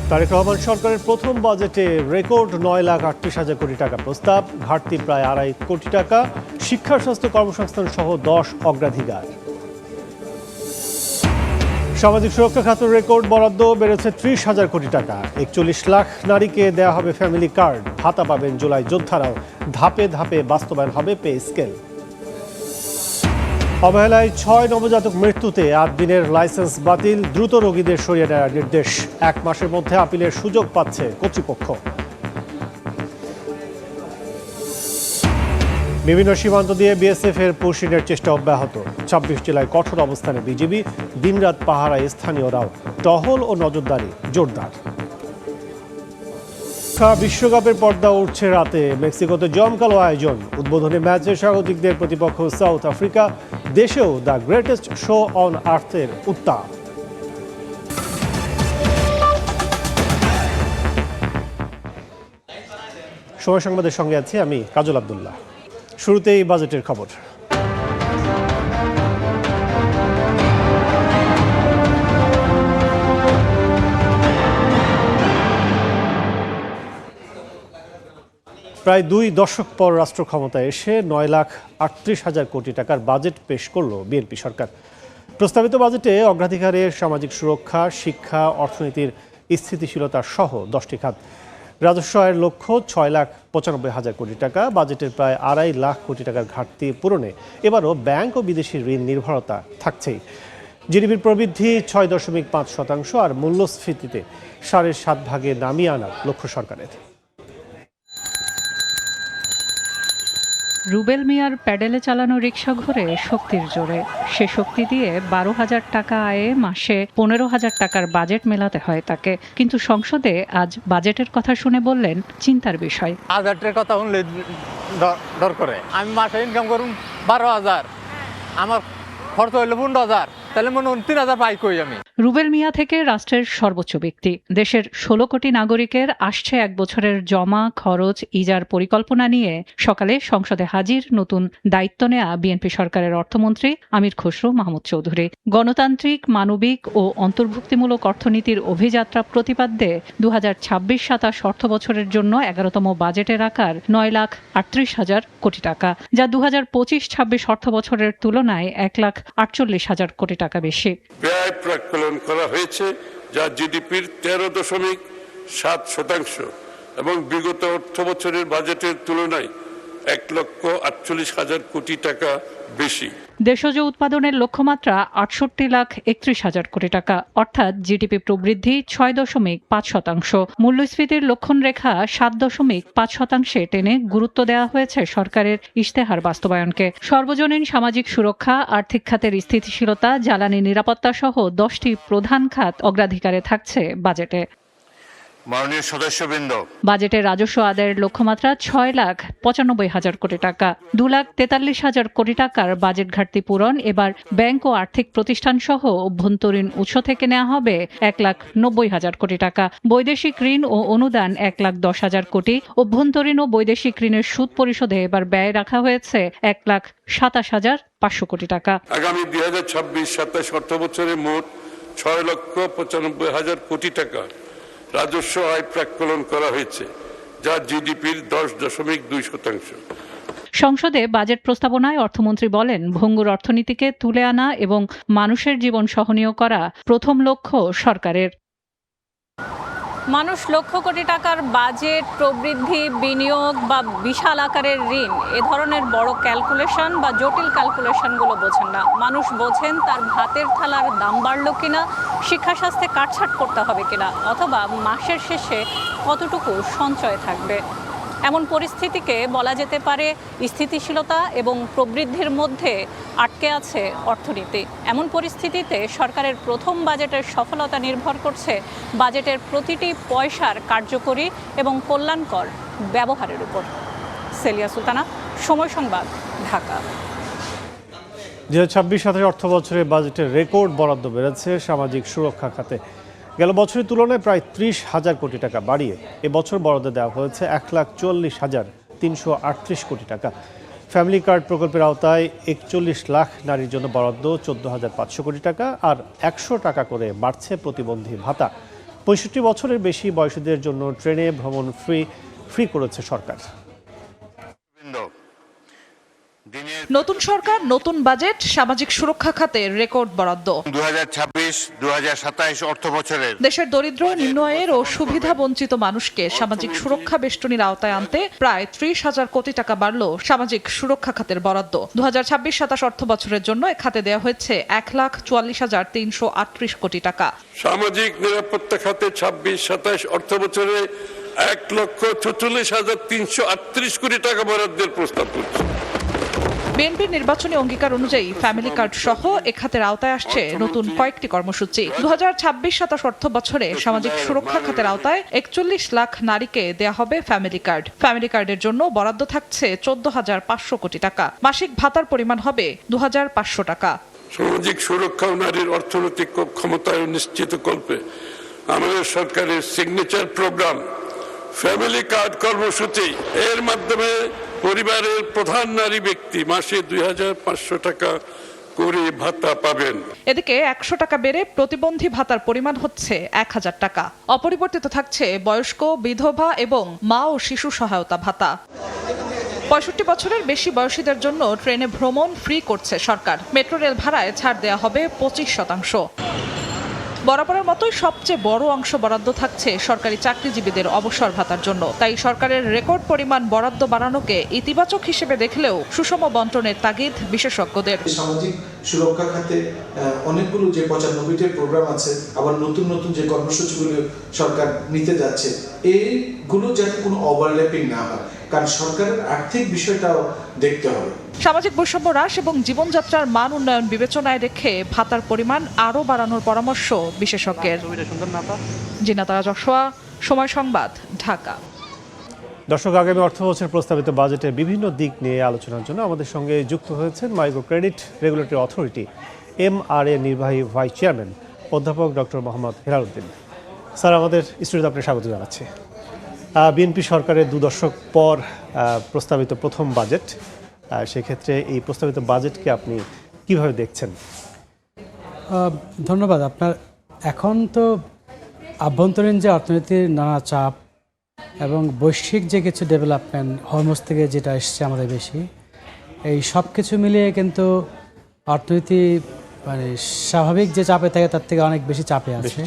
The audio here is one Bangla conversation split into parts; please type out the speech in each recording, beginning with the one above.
তারেক রহমান সরকারের প্রথম বাজেটে রেকর্ড 9,38,000 কোটি টাকা প্রস্তাব, ঘাটতি প্রায় 2.5 কোটি টাকা, শিক্ষা স্বাস্থ্য কর্মসংস্থান সহ 10 অগ্রাধিকার। সামাজিক সুরক্ষা খাতের রেকর্ড বরাদ্দ বেড়েছে 30,000 কোটি টাকা, 41 লাখ নারীকে দেয়া হবে ফ্যামিলি কার্ড, ভাতা পাবেন জুলাই যোদ্ধারাও, ধাপে ধাপে বাস্তবায়ন হবে পে স্কেল। অবহেলায় 6 নবজাতক মৃত্যুতে 8 দিনের লাইসেন্স বাতিল, দ্রুত রোগীদের সরিয়ে নেওয়ার নির্দেশ, 1 মাসের মধ্যে আপিলের সুযোগ পাচ্ছে কর্তৃপক্ষ। বিভিন্ন সীমান্ত দিয়ে বিএসএফ এর পুশিংয়ের চেষ্টা অব্যাহত, 26 জেলায় কঠোর অবস্থানে বিজিবি, দিনরাত পাহারায় স্থানীয়রাও, টহল ও নজরদারি জোরদার। বিশ্বকাপের পর্দা উঠছে রাতে, মেক্সিকোতে জমকালো আয়োজন, উদ্বোধনী ম্যাচে স্বাগতিকদের প্রতিপক্ষ সাউথ আফ্রিকা, দেশেও দ্য গ্রেটেস্ট শো অন আর্থের উত্তাপ। সময় সংবাদের সঙ্গে আছি আমি কাজল আব্দুল্লাহ। শুরুতেই বাজেটের খবর। প্রায় 2 দশক পর রাষ্ট্র ক্ষমতায় এসে 9,38,000 কোটি টাকার বাজেট পেশ করল বিএনপি সরকার। প্রস্তাবিত বাজেটে অগ্রাধিকারে সামাজিক সুরক্ষা, শিক্ষা, অর্থনীতির স্থিতিশীলতা সহ 10টি খাত। রাজস্ব আয়ের লক্ষ্য 6,95,000 কোটি টাকা। বাজেটের প্রায় 2.5 লাখ কোটি টাকার ঘাটতি পূরণে এবারও ব্যাংক ও বিদেশি ঋণ নির্ভরতা থাকছেই। জিডিপির প্রবৃদ্ধি 6.5% আর মূল্যস্ফীতিতে 7.5 ভাগে নামিয়ে আনার লক্ষ্য সরকারের। রুবেল মিয়ার প্যাডেলে চালানো রিকশা ঘুরে শক্তির জোরে, সে শক্তি দিয়ে 12,000 টাকা আয়ে মাসে 15,000 টাকার বাজেট মেলাতে হয় তাকে। কিন্তু সংসদে আজ বাজেটের কথা শুনে বললেন চিন্তার বিষয়। বাজেটের কথা শুনলে ডর করে। আমি মাসে ইনকাম করুন 12,000, আমার খরচ হইলো 15,000, তাহলে মনে হয় 3,000 পাই কই আমি। রুবেল মিয়া থেকে রাষ্ট্রের সর্বোচ্চ ব্যক্তি, দেশের 16 কোটি নাগরিকের আসছে 1 বছরের জমা খরচ ইজার পরিকল্পনা নিয়ে সকালে সংসদে হাজির নতুন দায়িত্ব নেয়া বিএনপি সরকারের অর্থমন্ত্রী আমির খসরু মাহমুদ চৌধুরী। গণতান্ত্রিক, মানবিক ও অন্তর্ভুক্তিমূলক অর্থনীতির অভিযাত্রা প্রতিপাদ্যে 2026-27 অর্থ বছরের জন্য 11তম বাজেটের আকার 9,38,000 কোটি টাকা, যা 2025-26 অর্থ বছরের তুলনায় 1,48,000 কোটি টাকা বেশি। ব্যয় প্রাক্কলন করা হয়েছে, যা জিডিপির 13.7% এবং বিগত অর্থ বছরের বাজেটের তুলনায় 1,48,000 কোটি টাকা বেশি। দেশজ উৎপাদনের লক্ষ্যমাত্রা 68,31,000 কোটি টাকা, অর্থাৎ জিডিপি প্রবৃদ্ধি 6.5%। মূল্যস্ফীতির লক্ষণরেখা 7.5% টেনে গুরুত্ব দেওয়া হয়েছে সরকারের ইশতেহার বাস্তবায়নকে। সর্বজনীন সামাজিক সুরক্ষা, আর্থিক খাতের স্থিতিশীলতা, জ্বালানি নিরাপত্তা সহ 10টি প্রধান খাত অগ্রাধিকারে থাকছে বাজেটে। মাননীয় সদস্যবৃন্দ, বাজেটের রাজস্ব আদায়ের লক্ষ্যমাত্রা 6,95,000 কোটি টাকা, 2,43,000 কোটি টাকার বাজেট ঘাটতি পূরণ এবার ব্যাংক ও আর্থিক প্রতিষ্ঠান সহ অভ্যন্তরীণ উৎস থেকে নেওয়া হবে 1,90,000 কোটি টাকা। বৈদেশিক ঋণ ও অনুদান 1,10,000 কোটি। অভ্যন্তরীণ ও বৈদেশিক ঋণের সুদ পরিশোধে এবার ব্যয় রাখা হয়েছে 1,27,500 কোটি টাকা। আগামী 2026-27 অর্থ বছরে মোট 6,95,000 কোটি টাকা রাজস্ব আয় প্রাক্কলন করা হয়েছে, যা জিডিপির 10.2%। সংসদে বাজেট প্রস্তাবনায় অর্থমন্ত্রী বলেন, ভঙ্গুর অর্থনীতিকে তুলে আনা এবং মানুষের জীবন সহনীয় করা প্রথম লক্ষ্য সরকারের। মানুষ লক্ষ কোটি টাকার বাজেট, প্রবৃদ্ধি, বিনিয়োগ বা বিশাল আকারের ঋণ, এ ধরনের বড় ক্যালকুলেশন বা জটিল ক্যালকুলেশনগুলো বোঝেন না। মানুষ বোঝেন তার ভাতের থালার দাম বাড়লো কিনা, শিক্ষা স্বাস্থ্যে কাটছাট করতে হবে কিনা, অথবা মাসের শেষে কতটুকু সঞ্চয় থাকবে। এমন পরিস্থিতিকে বলা যেতে পারে স্থিতিশীলতা এবং প্রবৃদ্ধির মধ্যে আটকে আছে অর্থনীতি। এমন পরিস্থিতিতে সরকারের প্রথম বাজেটের সফলতা নির্ভর করছে বাজেটের প্রতিটি পয়সার কার্যকরী এবং কল্যাণকর ব্যবহারের উপর। সেলিয়া সুলতানা, সময় সংবাদ, ঢাকা। 2026-27 অর্থ বছরের বাজেটের রেকর্ড বরাদ্দ বেড়েছে সামাজিক সুরক্ষা খাতে। গেল বছরের তুলনায় প্রায় 30,000 কোটি টাকা বাড়িয়ে এবছর বরাদ্দ দেওয়া হয়েছে 1,44,338 কোটি টাকা। ফ্যামিলি কার্ড প্রকল্পের আওতায় 41 লাখ নারীর জন্য বরাদ্দ 14,500 কোটি টাকা, আর 100 টাকা করে বাড়ছে প্রতিবন্ধী ভাতা। 65 বছরের বেশি বয়সীদের জন্য ট্রেনে ভ্রমণ ফ্রি করেছে সরকার। নতুন সরকার, নতুন বাজেট, সামাজিক সুরক্ষা খাতে রেকর্ড বরাদ্দ। 2026-2027 অর্থ বছরের দেশের দরিদ্র, নিম্ন আয়ের ও সুবিধা বঞ্চিত মানুষকে সামাজিক সুরক্ষা বেষ্টনীর আওতায় আনতে প্রায় 30,000 কোটি টাকা বাড়ল সামাজিক সুরক্ষা খাতের বরাদ্দ। 2026-27 অর্থ বছরের জন্য এ খাতে দেওয়া হয়েছে 1,44,338 কোটি টাকা। সামাজিক নিরাপত্তা খাতে 26-27 অর্থ বছরে 1,44,338 কোটি টাকা বরাদ্দের প্রস্তাব করছে। বিএনপির নির্বাচনী অঙ্গীকার অনুযায়ী ফ্যামিলি কার্ড সহ এ খাতের আওতায় আসছে নতুন কয়েকটি কর্মসূচি। 2026-27 অর্থ বছরে সামাজিক সুরক্ষা খাতের আওতায় 41 লাখ নারীকে দেয়া হবে ফ্যামিলি কার্ড। ফ্যামিলি কার্ডের জন্য বরাদ্দ থাকছে 14,500 কোটি টাকা। মাসিক ভাতার পরিমাণ হবে 2,500 টাকা। সামাজিক সুরক্ষা ও নারীর অর্থনৈতিক ক্ষমতায়ন নিশ্চিতকল্পে আমাদের সরকারের সিগনেচার প্রোগ্রাম ফ্যামিলি কার্ড কর্মসূচি, এর মাধ্যমে পরিবারের প্রধান নারী ব্যক্তি মাসে 2,500 টাকা করে ভাতা পাবেন। এদিকে 100 টাকা বেড়ে প্রতিবন্ধী ভাতার পরিমাণ হচ্ছে 1,000 টাকা। অপরিবর্তিত থাকছে বয়স্ক, বিধবা এবং মা ও শিশু সহায়তা ভাতা। 65 বছরের বেশি বয়সীদের জন্য ট্রেনে ভ্রমণ ফ্রি করছে সরকার। মেট্রো রেল ভাড়ায় ছাড় দেওয়া হবে 25%। বরাবরের মতোই সবচেয়ে বড় অংশ বরাদ্দ থাকছে সরকারি চাকরিজীবীদের অবসর ভাতার জন্য। তাই সরকারের রেকর্ড পরিমাণ বরাদ্দ বাড়ানোকে ইতিবাচক হিসেবে দেখলেও সুষম বন্টনের তাগিদ বিশেষজ্ঞদের। সামাজিক সুরক্ষা খাতে অনেকগুলো যে 95টি প্রোগ্রাম আছে, আবার নতুন নতুন যে কর্মসূচিগুলো সরকার নিতে যাচ্ছে, এইগুলো যাতে কোনো ওভারল্যাপিং না হয়, কারণ সরকারের আর্থিক বিষয়টাও দেখতে হবে। সামাজিক বৈষম্য হ্রাস এবং জীবনযাত্রার মান উন্নয়ন বিবেচনায় রেখে ভাতার পরিমাণ আরও বাড়ানোর পরামর্শ বিশেষজ্ঞের। জিনাতারা যশোয়া, সময় সংবাদ, ঢাকা। দর্শক, আগামী অর্থবছর প্রস্তাবিত বাজেটের বিভিন্ন দিক নিয়ে আলোচনার জন্য আমাদের সঙ্গে যুক্ত হয়েছেন micro credit regulatory authority MRA নির্বাহী ভাইস চেয়ারম্যান অধ্যাপক ডক্টর মোহাম্মদ হেলালুদ্দিন। স্যার, আমাদের স্টুডিওতে আপনাকে স্বাগত জানাচ্ছি। বিএনপি সরকারের 2 দশক পর প্রস্তাবিত প্রথম বাজেট, সেক্ষেত্রে এই প্রস্তাবিত বাজেটকে আপনি কিভাবে দেখছেন? ধন্যবাদ। আপনার এখন তো আভ্যন্তরীণ যে অর্থনীতির নানা চাপ এবং বৈশ্বিক যে কিছু ডেভেলপমেন্ট হরমোজ থেকে যেটা এসছে আমাদের বেশি, এই সব কিছু মিলিয়ে কিন্তু অর্থনীতি মানে স্বাভাবিক যে চাপে থাকে তার থেকে অনেক বেশি চাপে আছে।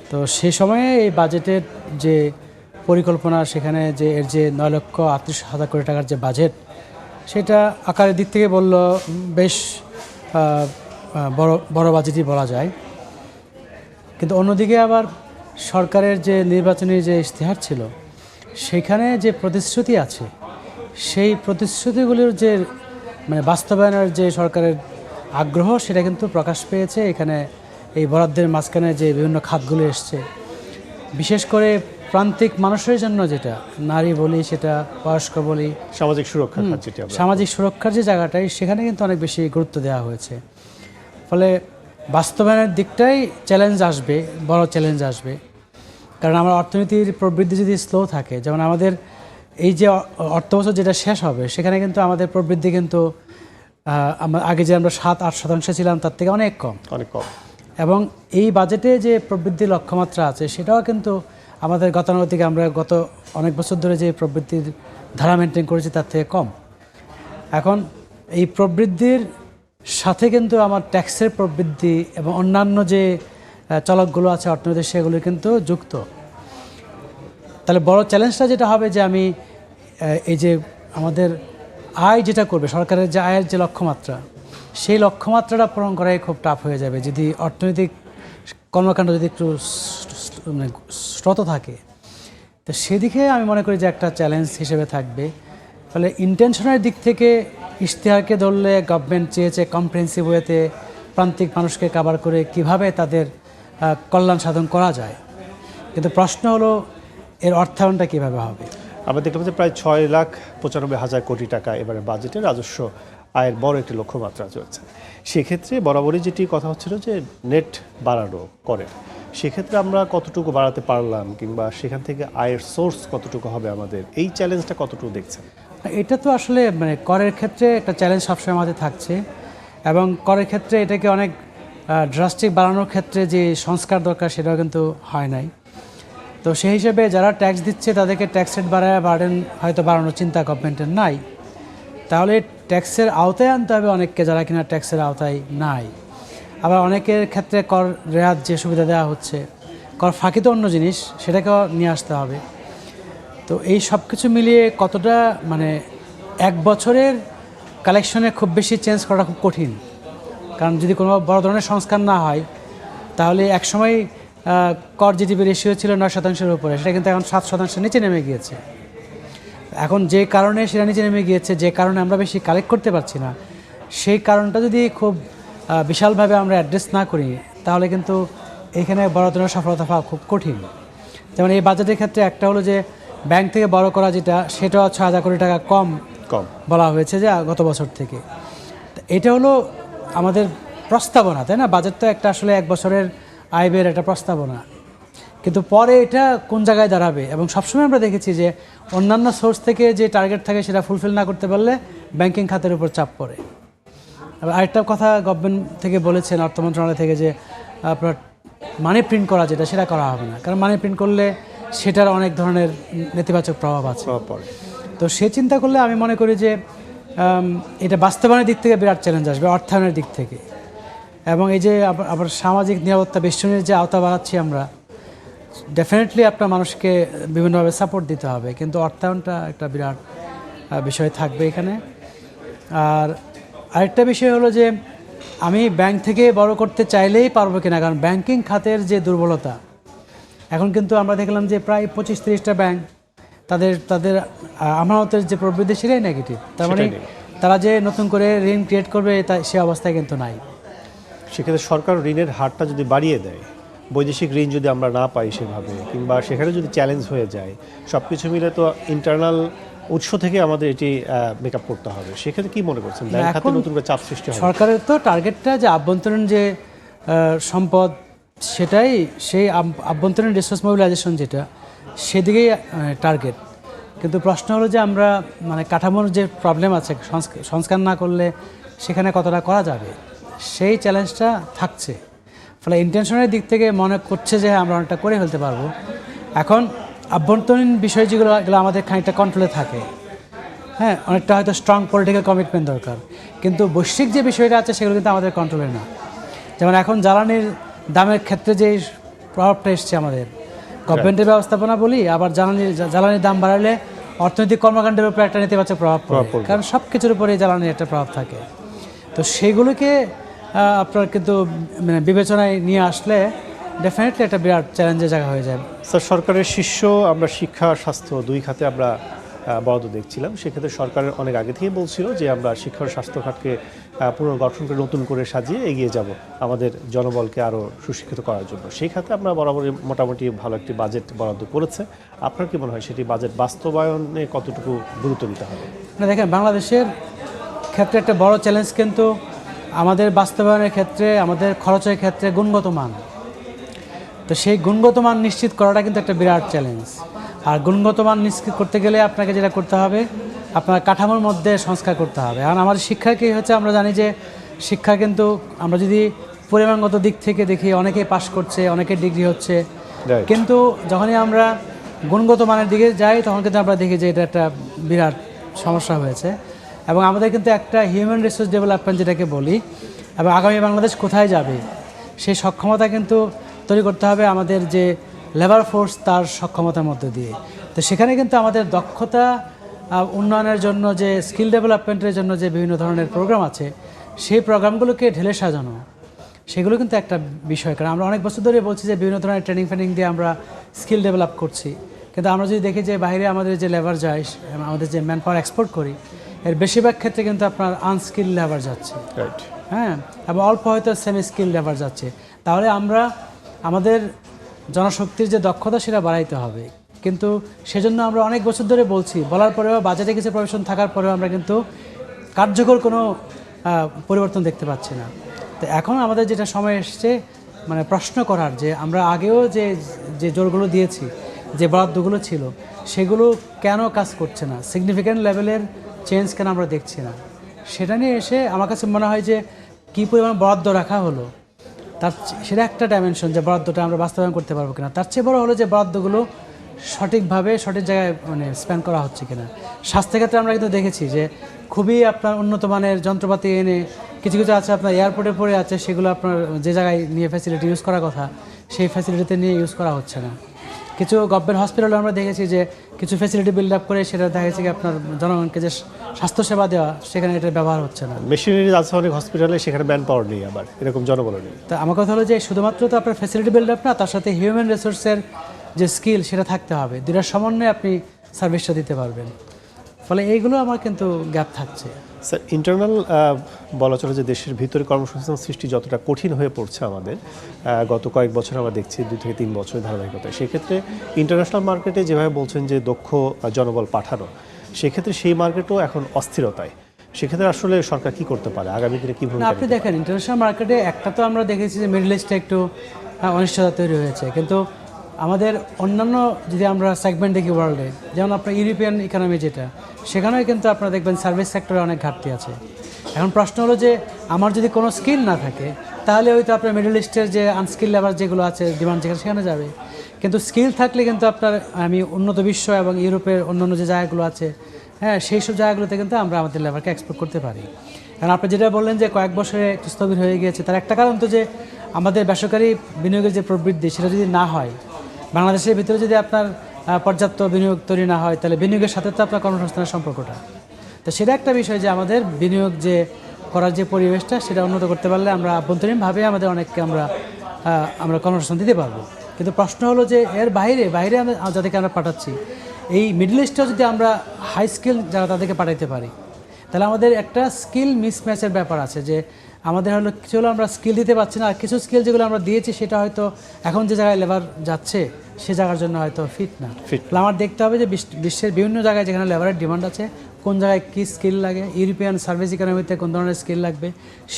তো সে সময়ে এই বাজেটের যে পরিকল্পনা, সেখানে যে এর যে 9,38,000 কোটি টাকার যে বাজেট, সেটা আকারের দিক থেকে বলল বেশ বড় বাজেটই বলা যায়। কিন্তু অন্যদিকে আবার সরকারের যে নির্বাচনী যে ইশতেহার ছিল, সেখানে যে প্রতিশ্রুতি আছে, সেই প্রতিশ্রুতিগুলির যে মানে বাস্তবায়নের যে সরকারের আগ্রহ, সেটা কিন্তু প্রকাশ পেয়েছে এখানে এই বরাদ্দের মাঝখানে যে বিভিন্ন খাতগুলো এসছে। বিশেষ করে প্রান্তিক মানুষের জন্য, যেটা নারী বলি, সেটা বয়স্ক বলি, সামাজিক সুরক্ষা খাত, যেটা সামাজিক সুরক্ষার যে জায়গাটাই, সেখানে কিন্তু অনেক বেশি গুরুত্ব দেওয়া হয়েছে। ফলে বাস্তবায়নের দিকটাই চ্যালেঞ্জ আসবে, বড় চ্যালেঞ্জ আসবে। কারণ আমার অর্থনীতির প্রবৃদ্ধি যদি স্লো থাকে, যেমন আমাদের এই যে অর্থবছর যেটা শেষ হবে, সেখানে কিন্তু আমাদের প্রবৃদ্ধি কিন্তু আগে যে আমরা 7-8% ছিলাম, তার থেকে অনেক কম। এবং এই বাজেটে যে প্রবৃদ্ধির লক্ষ্যমাত্রা আছে, সেটাও কিন্তু আমাদের গতানুগতিক আমরা গত অনেক বছর ধরে যে প্রবৃদ্ধির ধারা মেনটেন করেছি, তার থেকে কম। এখন এই প্রবৃদ্ধির সাথে কিন্তু আমার ট্যাক্সের প্রবৃদ্ধি এবং অন্যান্য যে চলকগুলো আছে অর্থনীতির, সেগুলো কিন্তু যুক্ত। তাহলে বড় চ্যালেঞ্জটা যেটা হবে যে আমি এই যে আমাদের আয় যেটা করবে, সরকারের যে আয়ের যে লক্ষ্যমাত্রা, সেই লক্ষ্যমাত্রাটা পূরণ করাই খুব টাফ হয়ে যাবে যদি অর্থনৈতিক কর্মকাণ্ড যদি একটু মানে শ্রত থাকে। তো সেদিকে আমি মনে করি যে একটা চ্যালেঞ্জ হিসেবে থাকবে। ফলে ইন্টেনশনের দিক থেকে ইশতেহারকে ধরলে গভর্নমেন্ট চেয়েছে কম্প্রিহেনসিভ ওয়েতে প্রান্তিক মানুষকে কভার করে কিভাবে তাদের কল্যাণ সাধন করা যায়। কিন্তু প্রশ্ন হলো এর অর্থায়নটা কীভাবে হবে। আমরা দেখলাম যে প্রায় 6,95,000 কোটি টাকা এবারে বাজেটে রাজস্ব আয়ের বড় একটি লক্ষ্যমাত্রা চলছে। সেক্ষেত্রে বরাবরই যেটি কথা হচ্ছিল যে নেট বাড়ানো করে, সেক্ষেত্রে আমরা কতটুকু বাড়াতে পারলাম, কিংবা সেখান থেকে আয়ের সোর্স কতটুকু হবে আমাদের, এই চ্যালেঞ্জটা কতটুকু দেখছেন? এটা তো আসলে মানে করের ক্ষেত্রে একটা চ্যালেঞ্জ সবসময় আমাদের থাকছে, এবং করের ক্ষেত্রে এটাকে অনেক ড্রাস্টিক বাড়ানোর ক্ষেত্রে যে সংস্কার দরকার সেটাও কিন্তু হয় নাই। তো সেই হিসেবে যারা ট্যাক্স দিচ্ছে তাদেরকে ট্যাক্স রেট বাড়েন হয়তো বাড়ানোর চিন্তা গভর্নমেন্টের নাই, তাহলে ট্যাক্সের আওতায় আনতে হবে অনেককে যারা কিনা ট্যাক্সের আওতায় নাই। আবার অনেকের ক্ষেত্রে কর রেয়াত যে সুবিধা দেওয়া হচ্ছে, কর ফাঁকি তো অন্য জিনিস, সেটাকেও নিয়ে আসতে হবে। তো এই সব কিছু মিলিয়ে কতটা মানে এক বছরের কালেকশনে খুব বেশি চেঞ্জ করা খুব কঠিন, কারণ যদি কোনো বড় ধরনের সংস্কার না হয় তাহলে একসময় কর জিডিপি রেশিও ছিল 9%-এর উপরে, সেটা কিন্তু এখন 7%-এর নিচে নেমে গিয়েছে। এখন যে কারণে সেটা নিচে নেমে গিয়েছে, যে কারণে আমরা বেশি কালেক্ট করতে পারছি না, সেই কারণটা যদি খুব বিশালভাবে আমরা অ্যাড্রেস না করি তাহলে কিন্তু এখানে বড় ধরনের সফলতা পাওয়া খুব কঠিন। যেমন এই বাজেটের ক্ষেত্রে একটা হলো যে ব্যাংক থেকে বড় করা যেটা, সেটাও 6,000 কোটি টাকা কম বলা হয়েছে যে গত বছর থেকে। এটা হলো আমাদের প্রস্তাবনা, তাই না? বাজেট তো একটা আসলে এক বছরের আয় ব্যয়ের একটা প্রস্তাবনা, কিন্তু পরে এটা কোন জায়গায় দাঁড়াবে। এবং সবসময় আমরা দেখেছি যে অন্যান্য সোর্স থেকে যে টার্গেট থাকে সেটা ফুলফিল না করতে পারলে ব্যাংকিং খাতের উপর চাপ পড়ে। আবার আরেকটা কথা গভর্নমেন্ট থেকে বলেছেন, অর্থ মন্ত্রণালয় থেকে, যে আপনার মানি প্রিন্ট করা যেটা সেটা করা হবে না, কারণ মানি প্রিন্ট করলে সেটার অনেক ধরনের নেতিবাচক প্রভাব আছে। তো সে চিন্তা করলে আমি মনে করি যে এটা বাস্তবায়নের দিক থেকে বিরাট চ্যালেঞ্জ আসবে, অর্থায়নের দিক থেকে। এবং এই যে আবার সামাজিক নিরাপত্তা বেষ্টনীর যে আওতা বাড়াচ্ছি আমরা, ডেফিনেটলি আপনার মানুষকে বিভিন্নভাবে সাপোর্ট দিতে হবে, কিন্তু অর্থায়নটা একটা বিরাট বিষয় থাকবে এখানে। আর আরেকটা বিষয় হলো যে আমি ব্যাংক থেকে বড় করতে চাইলেই পারবো কিনা, কারণ ব্যাংকিং খাতের যে দুর্বলতা, এখন কিন্তু আমরা দেখলাম যে প্রায় 25-30টা ব্যাংক তাদের আমানতের যে প্রবৃদ্ধি সেটাই নেগেটিভ। তার মানে তারা যে নতুন করে ঋণ ক্রিয়েট করবে সে অবস্থায় কিন্তু নাই। সেক্ষেত্রে সরকার ঋণের হারটা যদি বাড়িয়ে দেয়, বৈদেশিক ঋণ যদি আমরা না পাই সেভাবে, কিংবা সেখানে যদি চ্যালেঞ্জ হয়ে যায়, সব কিছু মিলে তো ইন্টারনাল উৎস থেকে আমাদের এটি মেকআপ করতে হবে। সেক্ষেত্রে কি মনে করছেন, ব্যাংক খাতে নতুন করে চাপ সৃষ্টি হবে? সরকারের তো টার্গেটটা যে আভ্যন্তরীণ যে সম্পদ, সেটাই সেই আভ্যন্তরীণ রিসোর্স মোবিলাইজেশন যেটা, সেদিকেই টার্গেট। কিন্তু প্রশ্ন হলো যে আমরা মানে কাঠামোর যে প্রবলেম আছে, সংস্কার না করলে সেখানে কতটা করা যাবে, সেই চ্যালেঞ্জটা থাকছে। ফলে ইন্টেনশনের দিক থেকে মনে করছে যে আমরা অনেকটা করে ফেলতে পারবো। এখন আভ্যন্তরীণ বিষয় যেগুলো আমাদের খানিকটা কন্ট্রোলে থাকে, হ্যাঁ, অনেকটা হয়তো স্ট্রং পলিটিক্যাল কমিটমেন্ট দরকার, কিন্তু বৈশ্বিক যে বিষয়টা আছে সেগুলো কিন্তু আমাদের কন্ট্রোলে না। যেমন এখন জ্বালানির দামের ক্ষেত্রে যে প্রভাবটা এসছে আমাদের গভর্নমেন্টের ব্যবস্থাপনা বলি, আবার জ্বালানির দাম বাড়ালে অর্থনৈতিক কর্মকাণ্ডের উপর একটা নেতিবাচক প্রভাব পড়ে, কারণ সব কিছুর উপরে জ্বালানির একটা প্রভাব থাকে। তো সেগুলোকে আপনার কিন্তু মানে বিবেচনায় নিয়ে আসলে ডেফিনেটলি একটা বিরাট চ্যালেঞ্জের জায়গা হয়ে যায়। স্যার, সরকারের শীর্ষ আমরা শিক্ষা স্বাস্থ্য দুই খাতে আমরা বরাদ্দ দেখছিলাম। সেক্ষেত্রে সরকার অনেক আগে থেকেই বলছিল যে আমরা শিক্ষা ও স্বাস্থ্য খাতকে পুনর্গঠন করে নতুন করে সাজিয়ে এগিয়ে যাব আমাদের জনবলকে আরও সুশিক্ষিত করার জন্য। সেই খাতে আমরা বরাবরই মোটামুটি ভালো একটি বাজেট বরাদ্দ করেছে। আপনার কি মনে হয় সেটি বাজেট বাস্তবায়নে কতটুকু গুরুত্ব দিতে হবে? না, দেখেন, বাংলাদেশের ক্ষেত্রে একটা বড় চ্যালেঞ্জ কিন্তু আমাদের বাস্তবায়নের ক্ষেত্রে, আমাদের খরচের ক্ষেত্রে গুণগত মান। তো সেই গুণগত মান নিশ্চিত করাটা কিন্তু একটা বিরাট চ্যালেঞ্জ। আর গুণগত মান নিশ্চিত করতে গেলে আপনাকে যেটা করতে হবে, আপনার কাঠামোর মধ্যে সংস্কার করতে হবে। কারণ আমাদের শিক্ষা কী হচ্ছে, আমরা জানি যে শিক্ষা কিন্তু আমরা যদি পরিমাণগত দিক থেকে দেখি, অনেকেই পাস করছে, অনেকের ডিগ্রি হচ্ছে, কিন্তু যখনই আমরা গুণগত মানের দিকে যাই তখন কিন্তু আমরা দেখি যে এটা একটা বিরাট সমস্যা হয়েছে। এবং আমাদের কিন্তু একটা হিউম্যান রিসোর্স ডেভেলপমেন্ট যেটাকে বলি, এবং আগামী বাংলাদেশ কোথায় যাবে সেই সক্ষমতা কিন্তু তৈরি করতে হবে আমাদের যে লেবার ফোর্স তার সক্ষমতার মধ্যে দিয়ে। তো সেখানে কিন্তু আমাদের দক্ষতা উন্নয়নের জন্য যে স্কিল ডেভেলপমেন্টের জন্য যে বিভিন্ন ধরনের প্রোগ্রাম আছে, সেই প্রোগ্রামগুলোকে ঢেলে সাজানো, সেগুলো কিন্তু একটা বিষয়। কারণ আমরা অনেক বছর ধরে বলছি যে বিভিন্ন ধরনের ট্রেনিং দিয়ে আমরা স্কিল ডেভেলপ করছি, কিন্তু আমরা যদি দেখি যে বাইরে আমাদের যে লেবার যায়, আমাদের যে ম্যান পাওয়ার এক্সপোর্ট করি, এর বেশিরভাগ ক্ষেত্রে কিন্তু আপনার আনস্কিল লেবার যাচ্ছে, হ্যাঁ, এবং অল্প হয়তো সেমি স্কিল লেবার যাচ্ছে। তাহলে আমরা আমাদের জনশক্তির যে দক্ষতা সেটা বাড়াইতে হবে, কিন্তু সেজন্য আমরা অনেক বছর ধরে বলছি, বলার পরেও বাজেটে কিছু প্রভিশন থাকার পরেও আমরা কিন্তু কার্যকর কোনো পরিবর্তন দেখতে পাচ্ছি না। তো এখন আমাদের যেটা সময় এসছে মানে প্রশ্ন করার, যে আমরা আগেও যে জোরগুলো দিয়েছি, যে বরাদ্দগুলো ছিল, সেগুলো কেন কাজ করছে না, সিগনিফিক্যান্ট লেভেলের চেঞ্জ কেন আমরা দেখছি না, সেটা নিয়ে এসে আমার কাছে মনে হয় যে কী পরিমাণ বরাদ্দ রাখা হলো সেটা একটা ডাইমেনশন যে বরাদ্দটা আমরা বাস্তবায়ন করতে পারবো কিনা। তার চেয়ে বড় হলো যে বরাদ্দগুলো সঠিকভাবে সঠিক জায়গায় মানে স্পেন্ড করা হচ্ছে কিনা। স্বাস্থ্যক্ষেত্রে আমরা কিন্তু দেখেছি যে খুবই আপনার উন্নত মানের যন্ত্রপাতি এনে কিছু কিছু আছে আপনার এয়ারপোর্টে পড়ে আছে, সেগুলো আপনার যে জায়গায় নিয়ে ফ্যাসিলিটি ইউজ করার কথা সেই ফ্যাসিলিটিতে নিয়ে ইউজ করা হচ্ছে না। কিছু গভর্নমেন্ট হসপিটালে আমরা দেখেছি যে কিছু ফ্যাসিলিটি বিল্ড আপ করে সেটা দেখা গেছে কি আপনার জনগণকে যে স্বাস্থ্যসেবা দেওয়া সেখানে এটা ব্যবহার হচ্ছে না। মেশিনারি আছে অনেক হসপিটালে, সেখানে ম্যান পাওয়ার নেই, আবার এরকম জনবল নেই। তা আমার কথা হলো যে শুধুমাত্র তো আপনার ফ্যাসিলিটি বিল্ড আপ না, তার সাথে হিউম্যান রিসোর্সের যে স্কিল সেটা থাকতে হবে। দুটার সমন্বয়ে আপনি সার্ভিসটা দিতে পারবেন। ফলে এইগুলো আমার কিন্তু গ্যাপ থাকছে। স্যার, ইন্টারনাল বলা চলে যে দেশের ভিতরে কর্মসংস্থান সৃষ্টি যতটা কঠিন হয়ে পড়ছে আমাদের গত কয়েক বছর আমরা দেখছি 2 থেকে 3 বছরের ধারাবাহিকতায়, সেক্ষেত্রে ইন্টারন্যাশনাল মার্কেটে যেভাবে বলছেন যে দক্ষ জনবল পাঠানো, সেক্ষেত্রে সেই মার্কেটও এখন অস্থিরতায়। সেক্ষেত্রে আসলে সরকার কি করতে পারে আগামী দিনে, কি ভূমিকা? আপনি দেখেন ইন্টারন্যাশনাল মার্কেটে একটা তো আমরা দেখেছি যে মিডল ইস্টে একটু অনিশ্চয়তা তৈরি হয়েছে, কিন্তু আমাদের অন্যান্য যদি আমরা সেগমেন্ট দেখি ওয়ার্ল্ডে, যেমন আপনার ইউরোপিয়ান ইকোনমি যেটা, সেখানেও কিন্তু আপনারা দেখবেন সার্ভিস সেক্টরে অনেক ঘাটতি আছে। এখন প্রশ্ন হলো যে আমার যদি কোনো স্কিল না থাকে তাহলে হয়তো আপনার মিডল ইস্টের যে আনস্কিল লেবার যেগুলো আছে ডিমান্ড যেখানে সেখানে যাবে, কিন্তু স্কিল থাকলে কিন্তু আপনার আমি উন্নত বিশ্ব এবং ইউরোপের অন্যান্য যে জায়গাগুলো আছে, হ্যাঁ, সেই সব জায়গাগুলোতে কিন্তু আমরা আমাদের লেবারকে এক্সপোর্ট করতে পারি। কারণ আপনি যেটা বললেন যে কয়েক বছরে একটু স্থবির হয়ে গিয়েছে, তার একটা কারণ তো যে আমাদের বেসরকারি বিনিয়োগের যে প্রবৃদ্ধি সেটা যদি না হয়, বাংলাদেশের ভিতরে যদি আপনার পর্যাপ্ত বিনিয়োগ তৈরি না হয়, তাহলে বিনিয়োগের সাথে তো আপনার কর্মসংস্থানের সম্পর্কটা, তো সেটা একটা বিষয় যে আমাদের বিনিয়োগ যে করার যে পরিবেশটা সেটা উন্নত করতে পারলে আমরা আভ্যন্তরীণভাবে আমাদের অনেককে আমরা কর্মসংস্থান দিতে পারবো। কিন্তু প্রশ্ন হলো যে এর বাইরে যাদেরকে আমরা পাঠাচ্ছি, এই মিডল ইস্টেও যদি আমরা হাই স্কিল যারা তাদেরকে পাঠাইতে পারি, তাহলে আমাদের একটা স্কিল মিসম্যাচের ব্যাপার আছে যে আমাদের হলো কিছু হলো আমরা স্কিল দিতে পারছি না, আর কিছু স্কিল যেগুলো আমরা দিয়েছি সেটা হয়তো এখন যে জায়গায় লেবার যাচ্ছে সে জায়গার জন্য হয়তো ফিট না। আমার দেখতে হবে যে বিশ্বের বিভিন্ন জায়গায় যেখানে লেবারের ডিমান্ড আছে, কোন জায়গায় কী স্কিল লাগে, ইউরোপিয়ান সার্ভিস ইকোনমিতে কোন ধরনের স্কিল লাগবে,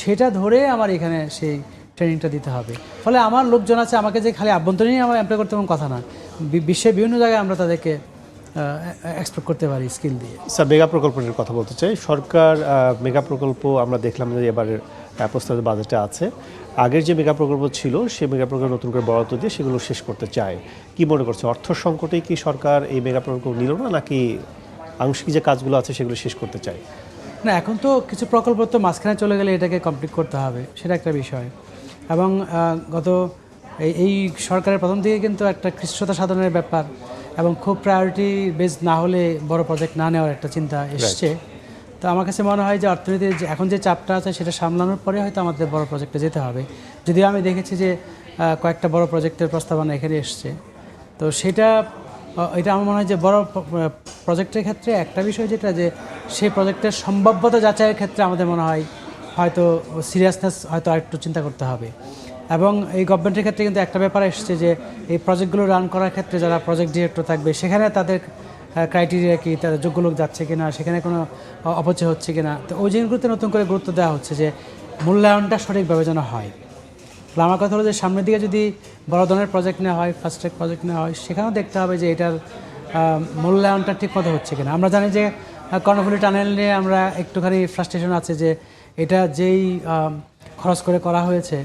সেটা ধরে আমার এখানে সেই ট্রেনিংটা দিতে হবে। ফলে আমার লোকজন আছে, আমাকে যে খালি আভ্যন্তরীণই আমার এমপ্লয় করতে কোনো কথা না, বিশ্বের বিভিন্ন জায়গায় আমরা তাদেরকে এক্সপোর্ট করতে পারি স্কিল দিয়ে। স্যার, মেগা প্রকল্পের কথা বলতে চাই। সরকার মেগা প্রকল্প আমরা দেখলাম যে এবারের প্রস্তাবিত বাজেটে আছে। আগের যে মেগা প্রকল্প ছিল সেই মেগা প্রকল্প নতুন করে বরাদ্দ দিয়ে সেগুলো শেষ করতে চায়। কি মনে করছে, অর্থ সংকটেই কি সরকার এই মেগা প্রকল্প নিল না, নাকি আংশিক যে কাজগুলো আছে সেগুলো শেষ করতে চায়? না, এখন তো কিছু প্রকল্প তো মাঝখানে চলে গেলে এটাকে কমপ্লিট করতে হবে, সেটা একটা বিষয়। এবং এই সরকারের প্রথম দিকে কিন্তু একটা কৃষ্ণতা সাধনের ব্যাপার এবং খুব প্রায়োরিটি বেস না হলে বড় প্রজেক্ট না নেওয়ার একটা চিন্তা এসছে। তো আমার কাছে মনে হয় যে অর্থনীতির এখন যে চাপটা আছে সেটা সামলানোর পরে হয়তো আমাদের বড় প্রজেক্টে যেতে হবে। যদিও আমি দেখেছি যে কয়েকটা বড় প্রজেক্টের প্রস্তাবনা এখানে এসছে, তো এটা আমার মনে হয় যে বড় প্রজেক্টের ক্ষেত্রে একটা বিষয় যেটা যে সেই প্রজেক্টের সম্ভাব্যতা যাচাইয়ের ক্ষেত্রে আমাদের মনে হয় হয়তো সিরিয়াসনেস হয়তো আরেকটু চিন্তা করতে হবে। এবং এই গভর্নমেন্টের ক্ষেত্রে কিন্তু একটা ব্যাপার এসছে যে এই প্রজেক্টগুলো রান করার ক্ষেত্রে যারা প্রজেক্ট ডিরেক্টর থাকবে সেখানে তাদের ক্রাইটেরিয়া কি, তাদের যোগ্য লোক যাচ্ছে কিনা, সেখানে কোনো অপচয় হচ্ছে কিনা, তো ওই জিনিসগুলোতে নতুন করে গুরুত্ব দেওয়া হচ্ছে যে মূল্যায়নটা সঠিকভাবে যেন হয়। আমার কথা হলো যে সামনের দিকে যদি বড় ধরনের প্রজেক্ট নেওয়া হয়, ফাস্ট ট্র্যাক প্রজেক্ট নেওয়া হয়, সেখানেও দেখতে হবে যে এটার মূল্যায়নটা ঠিকমতো হচ্ছে কিনা। আমরা জানি যে কর্ণফুলী টানেল নিয়ে আমরা একটুখানি ফ্রাস্ট্রেশন আছে যে এটা যেই খরচ করে করা হয়েছে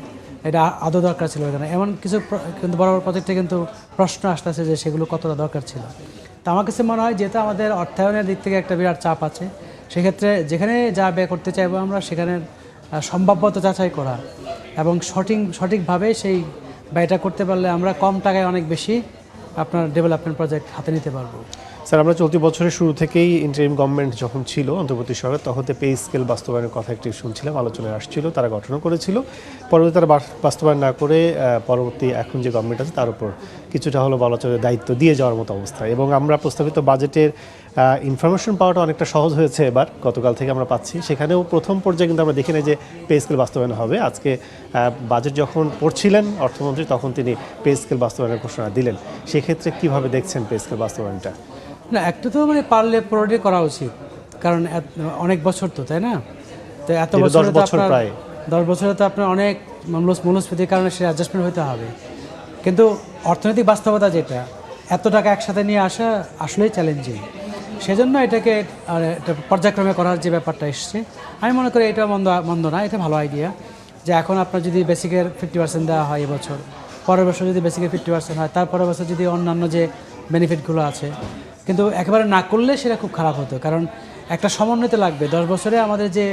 এটা আদৌ দরকার ছিল এখানে, এমন কিছু কিন্তু বড় বড় প্রজেক্টে কিন্তু প্রশ্ন আসতেছে যে সেগুলো কতটা দরকার ছিল। তো আমার কাছে মনে হয় যেহেতু আমাদের অর্থায়নের দিক থেকে একটা বিরাট চাপ আছে, সেক্ষেত্রে যেখানে যা ব্যয় করতে চাইবো আমরা সেখানে সম্ভাব্যতা যাচাই করা এবং সঠিকভাবে সেই ব্যয়টা করতে পারলে আমরা কম টাকায় অনেক বেশি আপনার ডেভেলপমেন্ট প্রজেক্ট হাতে নিতে পারবো। স্যার, আমরা চলতি বছরের শুরু থেকেই ইন্টারিম গভর্নমেন্ট যখন ছিল, অন্তর্বর্তী সরকার, তখন পে স্কেল বাস্তবায়নের কথা একটি শুনছিলাম, আলোচনায় আসছিল, তারা গঠনও করেছিল। পরবর্তী তারা বাস্তবায়ন না করে পরবর্তী এখন যে গভর্নমেন্ট আছে তার উপর কিছুটা হলো বলা চলে দায়িত্ব দিয়ে যাওয়ার মতো অবস্থা। এবং আমরা প্রস্তাবিত বাজেটের ইনফরমেশন পাওয়াটা অনেকটা সহজ হয়েছে এবার, গতকাল থেকে আমরা পাচ্ছি। সেখানেও প্রথম পর্যায়ে কিন্তু আমরা দেখি নাই যে পে স্কেল বাস্তবায়ন হবে। আজকে বাজেট যখন পড়ছিলেন অর্থমন্ত্রী, তখন তিনি পে স্কেল বাস্তবায়নের ঘোষণা দিলেন। সেক্ষেত্রে কীভাবে দেখছেন পে স্কেল বাস্তবায়নটা? না, একটা তো মানে পারলে পুরোটি করা উচিত, কারণ অনেক বছর তো, তাই না? তো এত বছর প্রায় 10 বছরে তো আপনার অনেক মূল্যস্ফীতির কারণে সে অ্যাডজাস্টমেন্ট হতে হবে। কিন্তু অর্থনৈতিক বাস্তবতা যেটা, এত টাকা একসাথে নিয়ে আসা আসলেই চ্যালেঞ্জিং। সেজন্য এটাকে পর্যায়ক্রমে করার যে ব্যাপারটা এসছে, আমি মনে করি এটা মন্দ না, এটা ভালো আইডিয়া। যে এখন আপনার যদি বেসিকের 50% দেওয়া হয় এবছর, পরের বছর যদি বেসিকের 50% হয়, তারপরের বছর যদি অন্যান্য যে বেনিফিটগুলো আছে, কিন্তু একেবারে না করলে সেটা খুব খারাপ হতো। কারণ একটা সমন্বয়তে লাগবে। 10 বছরে আমাদের যে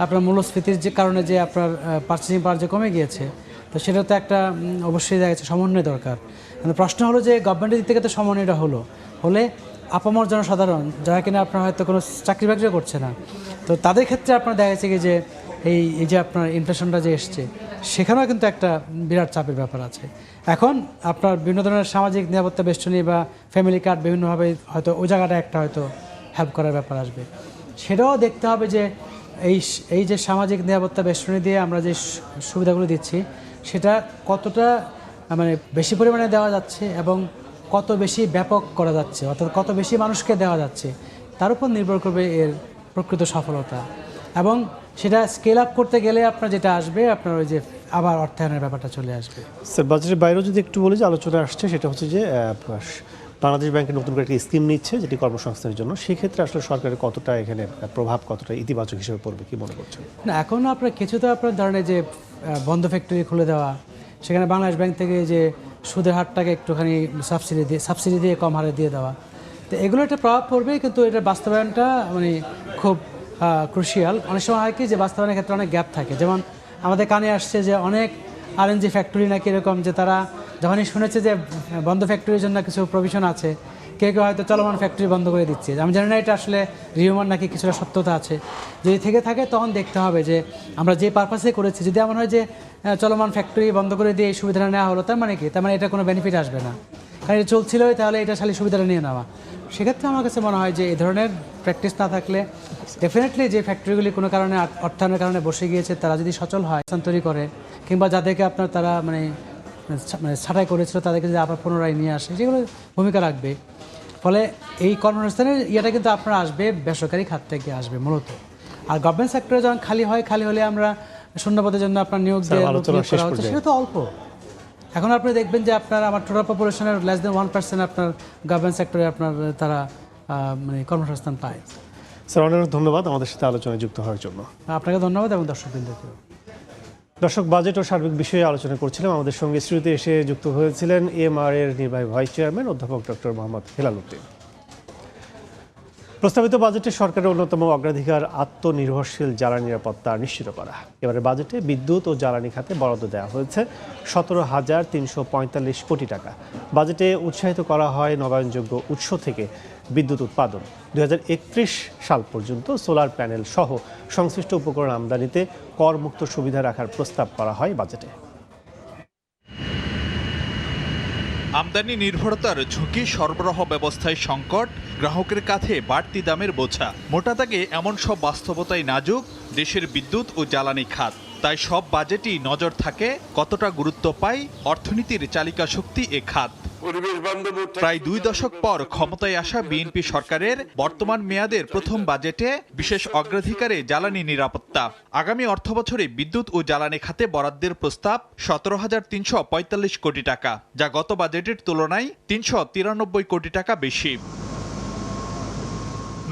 আপনার মূল্যস্ফীতির যে কারণে যে আপনার পার্চেসিং পাওয়ার যে কমে গিয়েছে, তো সেটা তো একটা অবশ্যই দেখা যাচ্ছে সমন্বয় দরকার। কিন্তু প্রশ্ন হলো যে গভর্নমেন্টের দিক থেকে তো সমন্বয়টা হলে আপামর জনসাধারণ যারা কিনা আপনার হয়তো কোনো চাকরি বাকরিও করছে না, তো তাদের ক্ষেত্রে আপনার দেখা যাচ্ছে কি যে এই যে আপনার ইনফ্লেশনটা যে এসছে, সেখানেও কিন্তু একটা বিরাট চাপের ব্যাপার আছে। এখন আপনার বিভিন্ন ধরনের সামাজিক নিরাপত্তা বেষ্টনী বা ফ্যামিলি কার্ড বিভিন্নভাবে হয়তো ওই জায়গাটা একটা হয়তো হেল্প করার ব্যাপার আসবে। সেটাও দেখতে হবে যে এই যে সামাজিক নিরাপত্তা বেষ্টনী দিয়ে আমরা যে সুবিধাগুলো দিচ্ছি, সেটা কতটা মানে বেশি পরিমাণে দেওয়া যাচ্ছে এবং কত বেশি ব্যাপক করা যাচ্ছে, অর্থাৎ কত বেশি মানুষকে দেওয়া যাচ্ছে, তার উপর নির্ভর করবে এর প্রকৃত সফলতা। এবং সেটা স্কেল আপ করতে গেলে আপনার যেটা আসবে, আপনার ওই যে আবার অর্থায়নের ব্যাপারটা চলে আসবে। স্যার, বাজেটের বাইরেও যদি একটু বলি যে আলোচনা আসছে, সেটা হচ্ছে যে বাংলাদেশ ব্যাংকের নতুন করে একটি স্কিম নিচ্ছে যেটি কর্মসংস্থানের জন্য। সেক্ষেত্রে আসলে সরকারের কতটা এখানে প্রভাব, কতটা ইতিবাচক হিসেবে পড়বে, কি মনে করছেন? না, এখনও আপনার কিছু তো আপনার ধরনের যে বন্ধ ফ্যাক্টরি খুলে দেওয়া, সেখানে বাংলাদেশ ব্যাংক থেকে যে সুদের হারটাকে একটুখানি সাবসিডি দিয়ে কম হারে দিয়ে দেওয়া, তো এগুলো একটা প্রভাব পড়বে, কিন্তু এটার বাস্তবায়নটা মানে খুব ক্রুশিয়াল। অনেক সময় হয় কি যে বাস্তবায়নের ক্ষেত্রে অনেক গ্যাপ থাকে। যেমন আমাদের কানে আসছে যে অনেক RNG ফ্যাক্টরি নাকি এরকম যে তারা যখনই শুনেছে যে বন্ধ ফ্যাক্টরির জন্য কিছু প্রভিশন আছে, কেউ হয়তো চলমান ফ্যাক্টরি বন্ধ করে দিচ্ছে। আমি জানি না এটা আসলে রিউমার নাকি কিছুটা সত্যতা আছে। যদি থেকে থাকে তখন দেখতে হবে যে আমরা যে পারপাসে করেছি, যদি এমন হয় যে চলমান ফ্যাক্টরি বন্ধ করে দিয়ে এই সুবিধাটা নেওয়া হলো, তার মানে কি? তার মানে এটা কোনো বেনিফিট আসবে না, কারণ এটা চলছিলই, তাহলে এটা খালি সুবিধাটা নিয়ে নেওয়া। সেক্ষেত্রে আমার কাছে মনে হয় যে এই ধরনের প্র্যাকটিস না থাকলে ডেফিনেটলি যে ফ্যাক্টরিগুলি কোনো কারণে অর্থায়নের কারণে বসে গিয়েছে, তারা যদি সচল হয়, স্থানান্তরি করে, কিংবা যাদেরকে আপনার তারা মানে ছাঁটাই করেছিল তাদেরকে যদি আবার পুনরায় নিয়ে আসে, যেগুলো ভূমিকা রাখবে। ফলে এই কর্মসংস্থানের ইয়েটা কিন্তু আপনার আসবে বেসরকারি খাত থেকে আসবে মূলত। আর গভর্নমেন্ট সেক্টরে যখন খালি হলে আমরা শূন্যপদের জন্য আপনার নিয়োগ দিয়ে করা হচ্ছে, সেটা তো অল্প। এখন আপনি দেখবেন যে আপনার আমার টোটাল পপুলেশনের লেস দেন 1% আপনার গভর্নমেন্ট সেক্টরে আপনার তারা মানে কর্মসংস্থান পায়। স্যার, অনেক ধন্যবাদ আমাদের সাথে আলোচনায় যুক্ত হওয়ার জন্য। আপনাকে ধন্যবাদ এবং দর্শকবৃন্দকেও। দর্শক, বাজেট ও সার্বিক বিষয়ে আলোচনা করছিলাম। আমাদের সঙ্গে স্টুডিওতে এসে যুক্ত হয়েছিলেন EMR এর নির্বাহী ভাইস চেয়ারম্যান অধ্যাপক ডক্টর মোহাম্মদ হেলাল উদ্দিন। প্রস্তাবিত বাজেটে সরকারের অন্যতম অগ্রাধিকার আত্মনির্ভরশীল জ্বালানি নিরাপত্তা নিশ্চিত করা। এবারে বাজেটে বিদ্যুৎ ও জ্বালানি খাতে বরাদ্দ দেওয়া হয়েছে 17,345 কোটি টাকা। বাজেটে উৎসাহিত করা হয় নবায়নযোগ্য উৎস থেকে বিদ্যুৎ উৎপাদন। 2031 সাল পর্যন্ত সোলার প্যানেল সহ সংশ্লিষ্ট উপকরণ আমদানিতে করমুক্ত সুবিধা রাখার প্রস্তাব করা হয় বাজেটে। আমদানি নির্ভরতার ঝুঁকি, সরবরাহ ব্যবস্থায় সংকট, গ্রাহকের কাছে বাড়তি দামের বোঝা, মোটা দাগে এমন সব বাস্তবতায় নাজুক দেশের বিদ্যুৎ ও জ্বালানি খাত। তাই সব বাজেটই নজর থাকে কতটা গুরুত্ব পায় অর্থনীতির চালিকা শক্তি এ খাত। প্রায় 2 দশক পর ক্ষমতায় আসা বিএনপি সরকারের বর্তমান মেয়াদের প্রথম বাজেটে বিশেষ অগ্রাধিকারে জ্বালানি নিরাপত্তা। আগামী অর্থবছরে বিদ্যুৎ ও জ্বালানি খাতে বরাদ্দের প্রস্তাব 17,345 কোটি টাকা, যা গত বাজেটের তুলনায় 393 কোটি টাকা বেশি।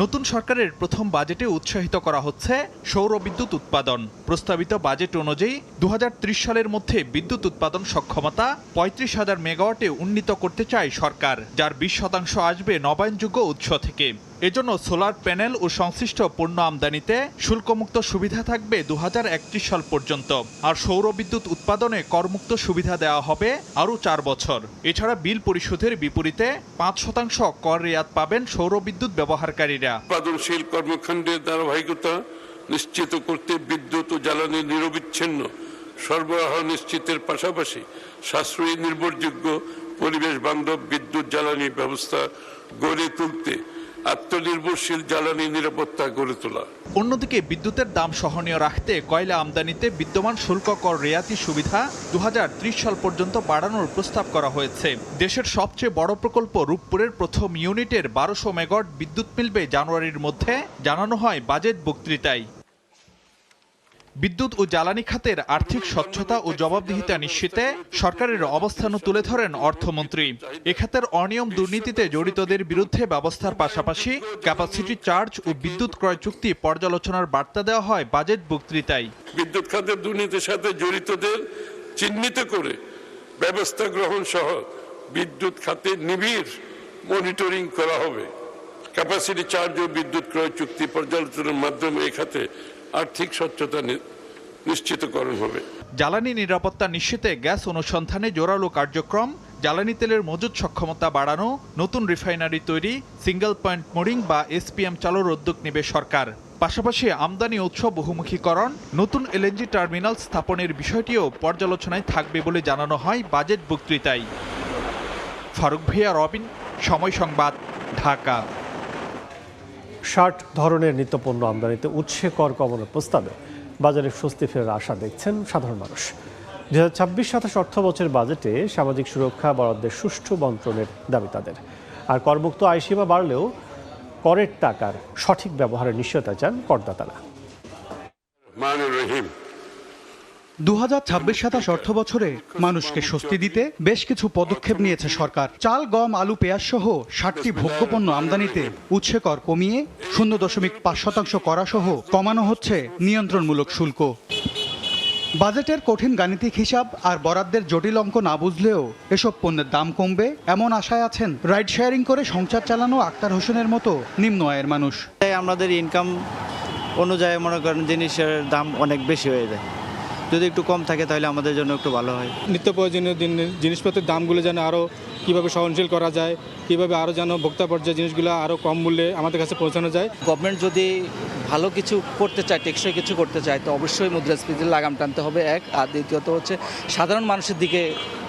নতুন সরকারের প্রথম বাজেটে উৎসাহিত করা হচ্ছে সৌর বিদ্যুৎ উৎপাদন। প্রস্তাবিত বাজেট অনুযায়ী 2030 সালের মধ্যে বিদ্যুৎ উৎপাদন সক্ষমতা 35,000 মেগাওয়াটে উন্নীত করতে চায় সরকার, যার 20% আসবে নবায়নযোগ্য উৎস থেকে। এজন্য সোলার প্যানেল ও সংশ্লিষ্ট পণ্য আমদানিতে শুল্কমুক্ত সুবিধা থাকবে 2031 সাল পর্যন্ত। আর সৌর বিদ্যুৎ উৎপাদনে করমুক্ত সুবিধা দেওয়া হবে আরও 4 বছর। এছাড়া বিল পরিশোধের বিপরীতে 5% কর রেয়াত পাবেন সৌর বিদ্যুৎ ব্যবহারকারীরা। উৎপাদনশীল কর্মকাণ্ডের ধারাবাহিকতা নিশ্চিত করতে বিদ্যুৎ ও জ্বালানি নিরবিচ্ছিন্ন সরবরাহ নিশ্চিতের পাশাপাশি সাশ্রয়ী, নির্ভরযোগ্য, পরিবেশ বান্ধব বিদ্যুৎ জ্বালানি ব্যবস্থা গড়ে তুলতে আত্মনির্ভরশীল জ্বালানি নিরাপত্তা গড়ে তোলা। অন্যদিকে বিদ্যুতের দাম সহনীয় রাখতে কয়লা আমদানিতে বিদ্যমান শুল্ক কর রেয়াতি সুবিধা 2030 সাল পর্যন্ত বাড়ানোর প্রস্তাব করা হয়েছে। দেশের সবচেয়ে বড় প্রকল্প রূপপুরের প্রথম ইউনিটের 1200 মেগাওয়াট বিদ্যুৎ মিলবে জানুয়ারির মধ্যে, জানানো হয় বাজেট বক্তৃতায়। বিদ্যুৎ ও জ্বালানি খাতের আর্থিক স্বচ্ছতা ও জবাবদিহিতা নিশ্চিতে সরকারের অবস্থানও তুলে ধরেন অর্থমন্ত্রী। এ খাতের অনিয়ম দুর্নীতিতে জড়িতদের বিরুদ্ধে ব্যবস্থার পাশাপাশি ক্যাপাসিটি চার্জ ও বিদ্যুৎ ক্রয় চুক্তি পর্যালোচনার বার্তা দেওয়া হয় বাজেট বক্তৃতায়। বিদ্যুৎ খাতের দুর্নীতির সাথে জড়িতদের চিহ্নিত করে ব্যবস্থা গ্রহণ সহ বিদ্যুৎ খাতে নিবিড় মনিটরিং করা হবে। ক্যাপাসিটি চার্জ ও বিদ্যুৎ ক্রয় চুক্তি পর্যালোচনার মাধ্যমে এই খাতে আর্থিক স্বচ্ছতা নিশ্চিতকরণ হবে। জ্বালানি নিরাপত্তা নিশ্চিতে গ্যাস অনুসন্ধানে জোরালো কার্যক্রম, জ্বালানি তেলের মজুত সক্ষমতা বাড়ানো, নতুন রিফাইনারি তৈরি, সিঙ্গেল পয়েন্ট মোরিং বা এসপিএম চালুর উদ্যোগ নেবে সরকার। পাশাপাশি আমদানি উৎস বহুমুখীকরণ, নতুন এলএনজি টার্মিনাল স্থাপনের বিষয়টিও পর্যালোচনায় থাকবে বলে জানানো হয় বাজেট বক্তৃতায়। ফারুক ভিয়া, রবিন, সময় সংবাদ, ঢাকা। 60 ধরনের নিত্যপণ্য আমদানিতে উৎসে কর কমানোর প্রস্তাবে বাজারে স্বস্তি ফেরার আশা দেখছেন সাধারণ মানুষ। 2026-27 অর্থ বছরের বাজেটে সামাজিক সুরক্ষা বরাদ্দের সুষ্ঠু বন্টনের দাবি তাদের। আর করমুক্ত আয়সীমা বাড়লেও করের টাকার সঠিক ব্যবহারের নিশ্চয়তা চান করদাতারা। 2026-27 অর্থ বছরে মানুষকে স্বস্তি দিতে বেশ কিছু পদক্ষেপ নিয়েছে সরকার। চাল, গম, আলু, পেঁয়াজ সহ 60টি ভোগ্যপণ্য আমদানিতে উৎসে কর কমিয়ে 0.5% করা সহ কমানো হচ্ছে নিয়ন্ত্রণমূলক শুল্ক। বাজেটের কঠিন গাণিতিক হিসাব আর বরাদ্দের জটিল অঙ্ক না বুঝলেও এসব পণ্যের দাম কমবে এমন আশায় আছেন রাইড শেয়ারিং করে সংসার চালানো আক্তার হোসেনের মতো নিম্ন আয়ের মানুষ। আমাদের ইনকাম অনুযায়ী মনে করেন জিনিসের দাম অনেক বেশি হয়ে যায়, যদি একটু কম থাকে তাহলে আমাদের জন্য একটু ভালো হয়। নিত্য প্রয়োজনীয় জিনিসপত্রের দামগুলো যেন আরও কীভাবে সহনশীল করা যায়, কীভাবে আরও যেন ভোক্তা পর্যায়ে জিনিসগুলো আরও কম মূল্যে আমাদের কাছে পৌঁছানো যায়। গভর্নমেন্ট যদি ভালো কিছু করতে চায়, টেকসই কিছু করতে চায়, তো অবশ্যই মুদ্রাস্ফীতির লাগাম টানতে হবে এক, আর দ্বিতীয়ত হচ্ছে সাধারণ মানুষের দিকে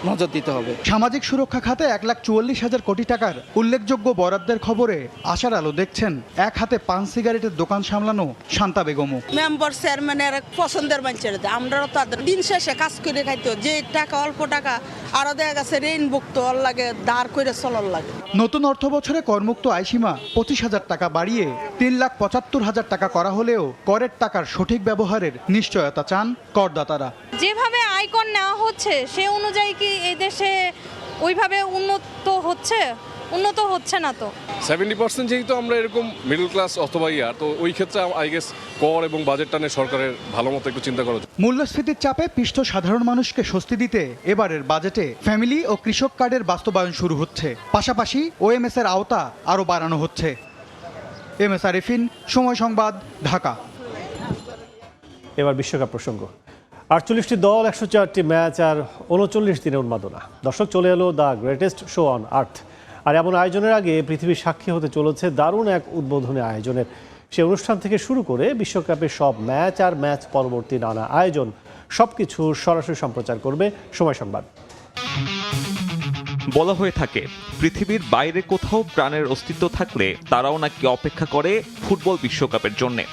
নজর দিতে হবে। সামাজিক সুরক্ষা খাতে 1,44,000 কোটি টাকার উল্লেখযোগ্য বরাদ্দের খবরে আশার আলো দেখছেন এক হাতে পান সিগারেটের দোকান সামলানো শান্তা বেগমও। মেম্বার চেয়ারম্যানের পছন্দের মানুষের, আমরাও তাদের দিন শেষে কাজ করে খাইতো, যে টাকা অল্প টাকা আরো দেখা গেছে ঋণ ভুক্ত লাগে, দাঁড় করে চলার লাগে। নতুন অর্থ বছরে করমুক্ত আয়সীমা 25,000 টাকা বাড়িয়ে 3,75,000 টাকা করা হলেও করের টাকার সঠিক ব্যবহারের নিশ্চয়তা চান করদাতারা। যেভাবে আয়কর নেওয়া হচ্ছে সে অনুযায়ী কি এই দেশে ওইভাবে উন্নত হচ্ছে না। তো 70% যেহেতু আমরা এরকম মিডল ক্লাস অথবা তো ওই ক্ষেত্রে আই গেস কর এবং বাজেটটা নিয়ে সরকারের ভালো মতো একটু চিন্তা করা উচিত। মূল্যস্ফীতির চাপে পিষ্ট সাধারণ মানুষকে স্বস্তি দিতে এবারের বাজেটে ফ্যামিলি ও কৃষক কার্ডের বাস্তবায়ন শুরু হচ্ছে, পাশাপাশি ওএমএস এর আওতা আরও বাড়ানো হচ্ছে। এমএস আরিফিন, সময় সংবাদ, ঢাকা। এবার বিশ্বকাপ প্রসঙ্গ। 48টি দল, 104টি ম্যাচ আর 39 দিনের উন্মাদনা। দর্শক, চলে এলো the greatest show on earth. আর এমন আয়োজনের আগে পৃথিবীর সাক্ষী হতে চলেছে দারুণ এক উদ্বোধনী আয়োজনের। সেই অনুষ্ঠান থেকে শুরু করে বিশ্বকাপের সব ম্যাচ আর ম্যাচ পরবর্তী নানা আয়োজন, সবকিছু সরাসরি সম্প্রচার করবে সময় সংবাদ। বলা হয়ে থাকে পৃথিবীর বাইরে কোথাও প্রাণের অস্তিত্ব থাকলে তারাও নাকি অপেক্ষা করে ফুটবল বিশ্বকাপের জন্যে।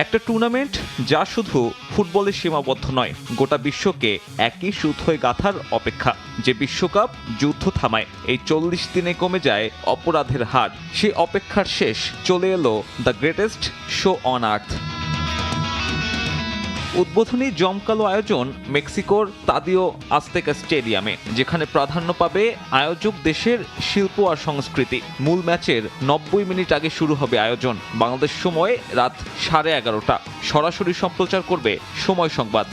একটা টুর্নামেন্ট যা শুধু ফুটবলে সীমাবদ্ধ নয়, গোটা বিশ্বকে একই সুতোয় গাঁথার অপেক্ষা। যে বিশ্বকাপ যুদ্ধ থামায়, এই 40 দিনে কমে যায় অপরাধের হার। সেই অপেক্ষার শেষ, চলে এলো দ্য গ্রেটেস্ট শো অন আর্থ। উদ্বোধনী জমকালো আয়োজন মেক্সিকোর তাদিও আস্তেকা স্টেডিয়ামে, যেখানে প্রাধান্য পাবে আয়োজক দেশের শিল্প আর সংস্কৃতি। মূল ম্যাচের 90 মিনিট আগে শুরু হবে আয়োজন। বাংলাদেশ সময় রাত 11:30। সরাসরি সম্প্রচার করবে সময় সংবাদ।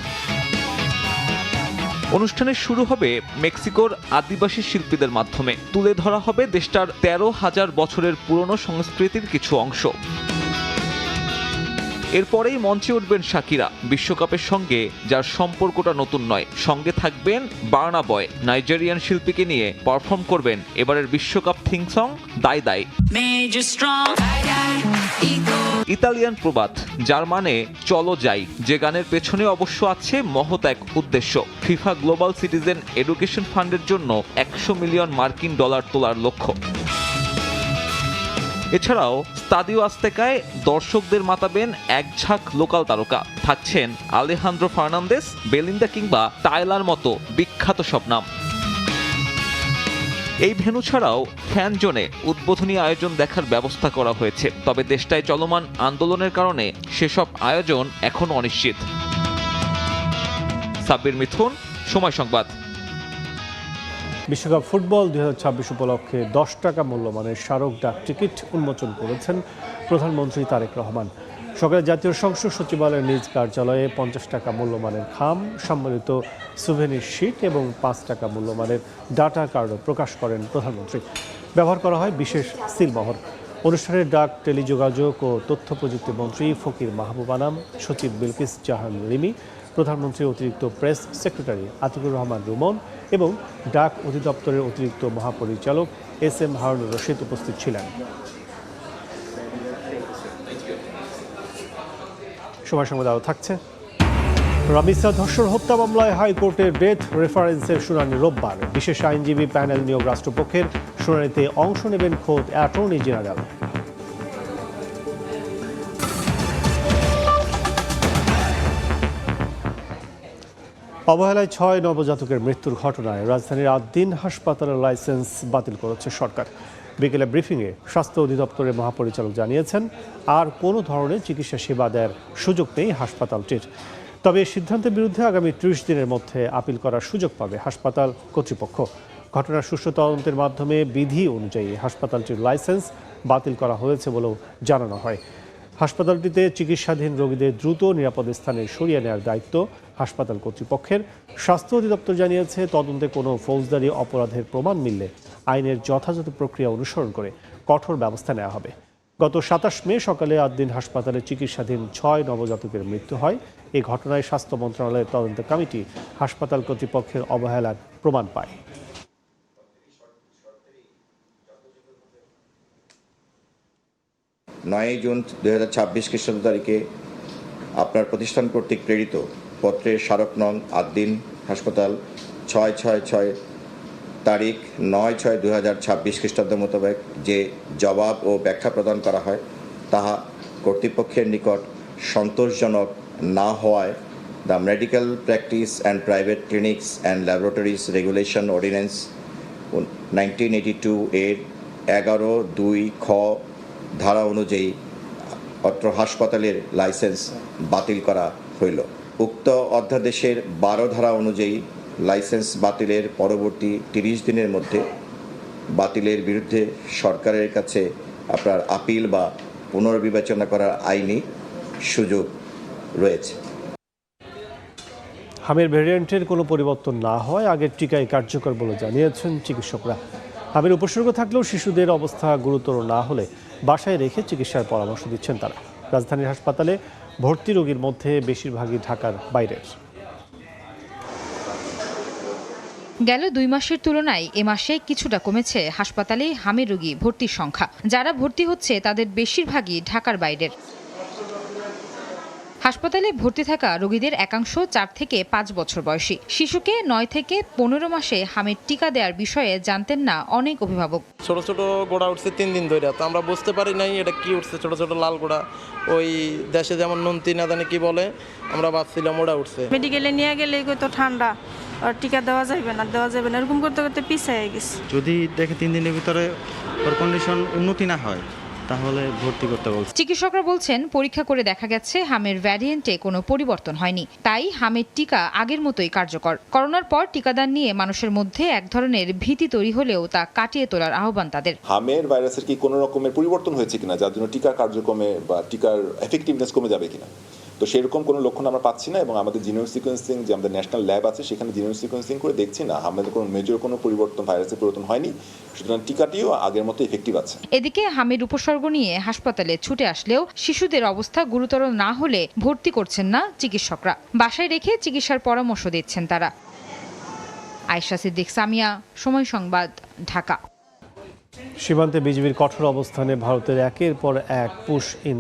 অনুষ্ঠানের শুরু হবে মেক্সিকোর আদিবাসী শিল্পীদের মাধ্যমে। তুলে ধরা হবে দেশটার 13,000 বছরের পুরনো সংস্কৃতির কিছু অংশ। এরপরেই মঞ্চে উঠবেন শাকিরা, বিশ্বকাপের সঙ্গে যার সম্পর্কটা নতুন নয়। সঙ্গে থাকবেন বার্না বয়, নাইজেরিয়ান শিল্পীকে নিয়ে পারফর্ম করবেন এবারের বিশ্বকাপ থিম সং দাই দাই। ইতালিয়ান প্রবাদ, যার মানে চলো যাই, যে গানের পেছনে অবশ্য আছে মহৎ এক উদ্দেশ্য। ফিফা গ্লোবাল সিটিজেন এডুকেশন ফান্ডের জন্য $100 মিলিয়ন তোলার লক্ষ্য। এছাড়াও স্তাদিও আস্তেকায় দর্শকদের মাতাবেন এক ঝাঁক লোকাল তারকা। থাকছেন আলেহান্দ্রো ফার্নান্দেস, বেলিন্দা কিংবা টাইলার মতো বিখ্যাত সব নাম। এই ভেন্যু ছাড়াও ফ্যান জোনে উদ্বোধনী আয়োজন দেখার ব্যবস্থা করা হয়েছে, তবে দেশটায় চলমান আন্দোলনের কারণে সেসব আয়োজন এখনো অনিশ্চিত। সাব্বির মিথুন, সময় সংবাদ। বিশ্বকাপ ফুটবল 2026 উপলক্ষে 10 টাকা মূল্যমানের স্মারক ডাক টিকিট উন্মোচন করেছেন প্রধানমন্ত্রী তারেক রহমান। সকালে জাতীয় সংসদ সচিবালয়ের নিজ কার্যালয়ে 50 টাকা মূল্যমানের খাম, সম্মানিত সুভেনির শীট এবং 5 টাকা মূল্যমানের ডাটা কার্ডও প্রকাশ করেন প্রধানমন্ত্রী। ব্যবহার করা হয় বিশেষ সিলমোহর। অনুষ্ঠানে ডাক, টেলিযোগাযোগ ও তথ্য প্রযুক্তি মন্ত্রী ফকির মাহবুব আনাম, সচিব বিলকিস জাহান রিমি, প্রধানমন্ত্রীর অতিরিক্ত প্রেস সেক্রেটারি আতিকুর রহমান রুমন এবং ডাক অধিদপ্তরের অতিরিক্ত মহাপরিচালক SM হারুনুর রশিদ উপস্থিত ছিলেন। সময় সংবাদ আরও থাকছে। রামিসা ধর্ষণ হত্যা মামলায় হাইকোর্টের ডেথ রেফারেন্সের শুনানি রোববার। বিশেষ আইনজীবী প্যানেল নিয়োগ রাষ্ট্রপক্ষের শুনানিতে অংশ নেবেন খোদ অ্যাটর্নি জেনারেল। অবহেলায় 6 নবজাতকের মৃত্যুর ঘটনায় রাজধানীর আদ্দিন হাসপাতালের লাইসেন্স বাতিল করেছে সরকার। বিকেলে ব্রিফিংয়ে স্বাস্থ্য অধিদপ্তরের মহাপরিচালক জানিয়েছেন, আর কোনো ধরনের চিকিৎসা সেবা দেওয়ার সুযোগ নেই হাসপাতালটির। তবে এই সিদ্ধান্তের বিরুদ্ধে আগামী 30 দিনের মধ্যে আপিল করার সুযোগ পাবে হাসপাতাল কর্তৃপক্ষ। ঘটনার সুষ্ঠু তদন্তের মাধ্যমে বিধি অনুযায়ী হাসপাতালটির লাইসেন্স বাতিল করা হয়েছে বলেও জানানো হয়। হাসপাতালটিতে চিকিৎসাধীন রোগীদের দ্রুত নিরাপদ স্থানে সরিয়ে নেওয়ার দায়িত্ব হাসপাতাল কর্তৃপক্ষের। স্বাস্থ্য অধিদপ্তর জানিয়েছে, তদন্তে কোনো ফৌজদারি অপরাধের প্রমাণ মিললে আইনের যথাযথ প্রক্রিয়া অনুসরণ করে কঠোর ব্যবস্থা নেওয়া হবে। গত 27 মে সকালে আদ্দিন হাসপাতালে চিকিৎসাধীন 6 নবজাতকের মৃত্যু হয়। এই ঘটনায় স্বাস্থ্য মন্ত্রণালয়ের তদন্ত কমিটি হাসপাতাল কর্তৃপক্ষের অবহেলার প্রমাণ পায়। 9 জুন 2026 খ্রিস্টাব্দ তারিখে আপনার প্রতিষ্ঠান কর্তৃক প্রেরিত পত্রের স্মারক নং আদ্দিন হাসপাতাল 666 তারিখ 9/6/2026 খ্রিস্টাব্দ মোতাবেক যে জবাব ও ব্যাখ্যা প্রদান করা হয় তাহা কর্তৃপক্ষের নিকট সন্তোষজনক না হওয়ায় the medical practice and private clinics and laboratories regulation ordinance 1982 এর 11(2) খ ধারা অনুযায়ী অত্র হাসপাতালের লাইসেন্স বাতিল করা হইল। উক্ত অধ্যাদেশের 12 ধারা অনুযায়ী লাইসেন্স বাতিলের পরবর্তী 30 দিনের মধ্যে বাতিলের বিরুদ্ধে সরকারের কাছে আপনার আপিল বা পুনর্বিবেচনা করার আইনি সুযোগ রয়েছে। হামের ভ্যারিয়েন্টের কোনো পরিবর্তন না হয় আগের টিকাই কার্যকর বলে জানিয়েছেন চিকিৎসকরা। হামের উপসর্গ থাকলেও শিশুদের অবস্থা গুরুতর না হলে বাসায় রেখে চিকিৎসার পরামর্শ দিচ্ছেন তারা। রাজধানীর হাসপাতালে ভর্তি রোগীর মধ্যে বেশিরভাগই ঢাকার বাইরের। গেল 2 মাসের তুলনায় এ মাসে কিছুটা কমেছে হাসপাতালে হামের রোগী ভর্তির সংখ্যা। যারা ভর্তি হচ্ছে তাদের বেশিরভাগই ঢাকার বাইরের। হাসপাতালে ভর্তি থাকা রোগীদের একাংশ 4 থেকে 5 বছর বয়সী। শিশুকে 9 থেকে 15 মাসে হামের টিকা দেওয়ার বিষয়ে জানতেন না অনেক অভিভাবক। ছোট ছোট গোড়া উঠছে 3 দিন ধরে, তো আমরা বুঝতে পারি নাই এটা কি উঠছে। ছোট ছোট লাল গোড়া, ওই দেশে যেমন নুনতি না জানি কি বলে, আমরা ভাবছিলাম ওটা উঠছে। মেডিকেলে নিয়ে গেলে তো ঠান্ডা, আর টিকা দেওয়া যাবে না এরকম করতে করতে পিছিয়ে গেছে। যদি দেখে 3 দিনের ভিতরে ওর কন্ডিশন উন্নতি না হয় তাহলে ভর্তি করতে বলছে। চিকিৎসকরা বলছেন, পরীক্ষা করে দেখা গেছে হামের ভ্যারিয়েন্টে কোনো পরিবর্তন হয়নি, তাই হামের টিকা আগের মতোই কার্যকর। করোনার পর টিকাদান নিয়ে মানুষের মধ্যে এক ধরনের ভীতি তৈরি হলেও তা কাটিয়ে তোলার আহ্বান তাদের। হামের ভাইরাসের কি কোনো রকমের পরিবর্তন হয়েছে কিনা, যার জন্য টিকার কার্যক্রমে বা টিকার এফেক্টিভনেস কমে যাবে কিনা, তো সেরকম কোনো লক্ষণ আমরা পাচ্ছি না। এবং আমাদের জিনোম সিকোয়েন্সিং যে আমাদের ন্যাশনাল ল্যাব আছে সেখানে জিনোম সিকোয়েন্সিং করে দেখছি না আমাদের কোনো মেজর কোনো পরিবর্তন, ভাইরাসের পরিবর্তন হয়নি। সুতরাং টিকাটিও আগের মতো এফেক্টিভ আছে। এদিকে হামের উপসর্গ নিয়ে হাসপাতালে ছুটে আসলেও শিশুদের অবস্থা গুরুতর না হলে ভর্তি করছেন না চিকিৎসকরা। বাসায় রেখে চিকিৎসার পরামর্শ দিচ্ছেন তারা। আয়েশা সিদ্দিক, সামিয়া, সময় সংবাদ, ঢাকা। সীমান্তে বিজিবির কঠোর অবস্থানে ভারতের একের পর এক পুশ ইন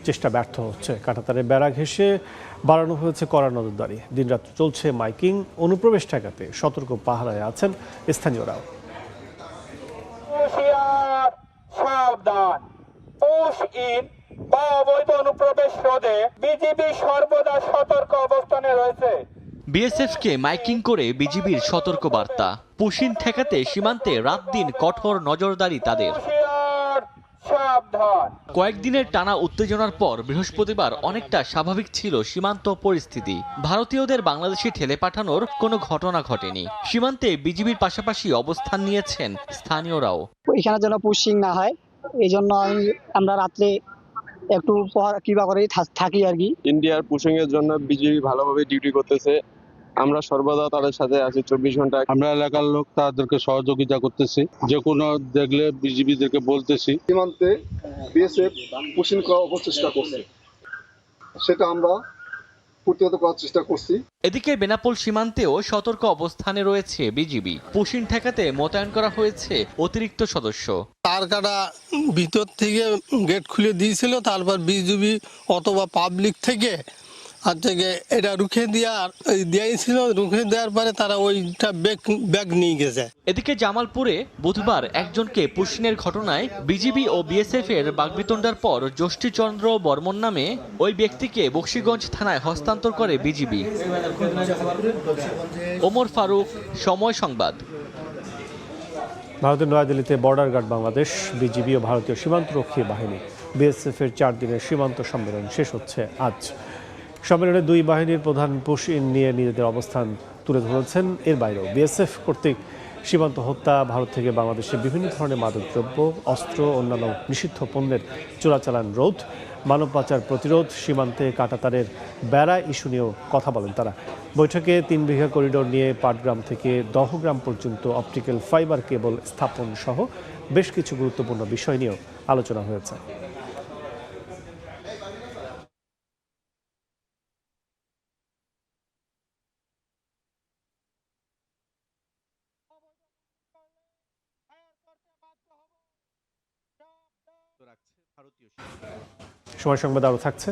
চেষ্টা ব্যর্থ হচ্ছে। কাঁটাতারের বেড়া ঘেঁষে বাড়ানো হয়েছে কড়া নজরদারি। দিনরাত চলছে মাইকিং। অনুপ্রবেশ ঠেকাতে সতর্ক পাহারায় আছেন স্থানীয়রাও। সাবধান, পুশ ইন বা অবৈধ অনুপ্রবেশ রোধে বিজিবি সর্বদা সতর্ক অবস্থানে রয়েছে। বিএসএফকে মাইকিং করে বিজিবির সতর্ক বার্তা। পুশিন ঠেকাতে সীমান্তে রাত দিন কঠোর নজরদারি তাদের। কয়েকদিনের টানা উত্তেজনার পর বৃহস্পতিবার অনেকটা স্বাভাবিক ছিল সীমান্ত পরিস্থিতি। ভারতীয়দের বাংলাদেশে ঠেলে পাঠানোর কোনো ঘটনা ঘটেনি। সীমান্তে বিজিবির পাশাপাশি অবস্থান নিয়েছেন স্থানীয়রাও। এখানে যেন পুশিং না হয় এই জন্য আমরা রাত্রে একটু কিবা করে থাকি আর কি। ইন্ডিয়ার পুশিং এর জন্য বিজিবি ভালোভাবে ডিউটি করতেছে। আমরা সর্বদা তাদের সাথে আছি 24 ঘন্টা। আমরা এলাকার লোক তাদেরকে সহযোগিতা করতেছি, যে কোনো দেখলে বিজিবিদেরকে বলতেছি। সীমান্তে বিএসএফ পুশিং করার অপচেষ্টা করছে, সেটা আমরা প্রতিহত করার চেষ্টা করছি। এদিকে বেনাপোল সীমান্তেও সতর্ক অবস্থানে রয়েছে বিজিবি। পুশিং ঠেকাতে মোতায়েন করা হয়েছে অতিরিক্ত সদস্য। তার কাটা ভিতর থেকে গেট খুলে দিয়েছিল, তারপর বিজিবি অথবা পাবলিক থেকে এটা রুখে দিয়েছিল। রুখে দেওয়ার পরে তারা ওইটা ব্যাগ নিয়ে গেছে। এদিকে জামালপুরে বুধবার একজনকে পুশিংয়ের ঘটনায় বিজিবি ও বিএসএফ এর বাগবিতণ্ডার পর যষ্টিচন্দ্র বর্মন নামে ওই ব্যক্তিকে বক্সিগঞ্জ থানায় হস্তান্তর করে বিজিবি। ওমর ফারুক, সময় সংবাদ। ভারতের নয়াদিল্লিতে বর্ডার গার্ড বাংলাদেশ, বিজিবি ও ভারতীয় সীমান্তরক্ষী বাহিনী বিএসএফ এর 4 দিনের সীমান্ত সম্মেলন শেষ হচ্ছে আজ। সম্মেলনে দুই বাহিনীর প্রধান পুশিং নিয়ে নিজেদের অবস্থান তুলে ধরেছেন। এর বাইরেও বিএসএফ কর্তৃক সীমান্ত হত্যা, ভারত থেকে বাংলাদেশে বিভিন্ন ধরনের মাদকদ্রব্য, অস্ত্র, অন্যান্য নিষিদ্ধ পণ্যের চোরাচালান রোধ, মানব পাচার প্রতিরোধ, সীমান্তে কাঁটাতারের বেড়া ইস্যু নিয়েও কথা বলেন তারা। বৈঠকে 3 বিঘা করিডোর নিয়ে পাটগ্রাম থেকে দহগ্রাম পর্যন্ত অপটিক্যাল ফাইবার কেবল স্থাপন সহ বেশ কিছু গুরুত্বপূর্ণ বিষয় নিয়েও আলোচনা হয়েছে। সময় সংবাদ আরও থাকছে।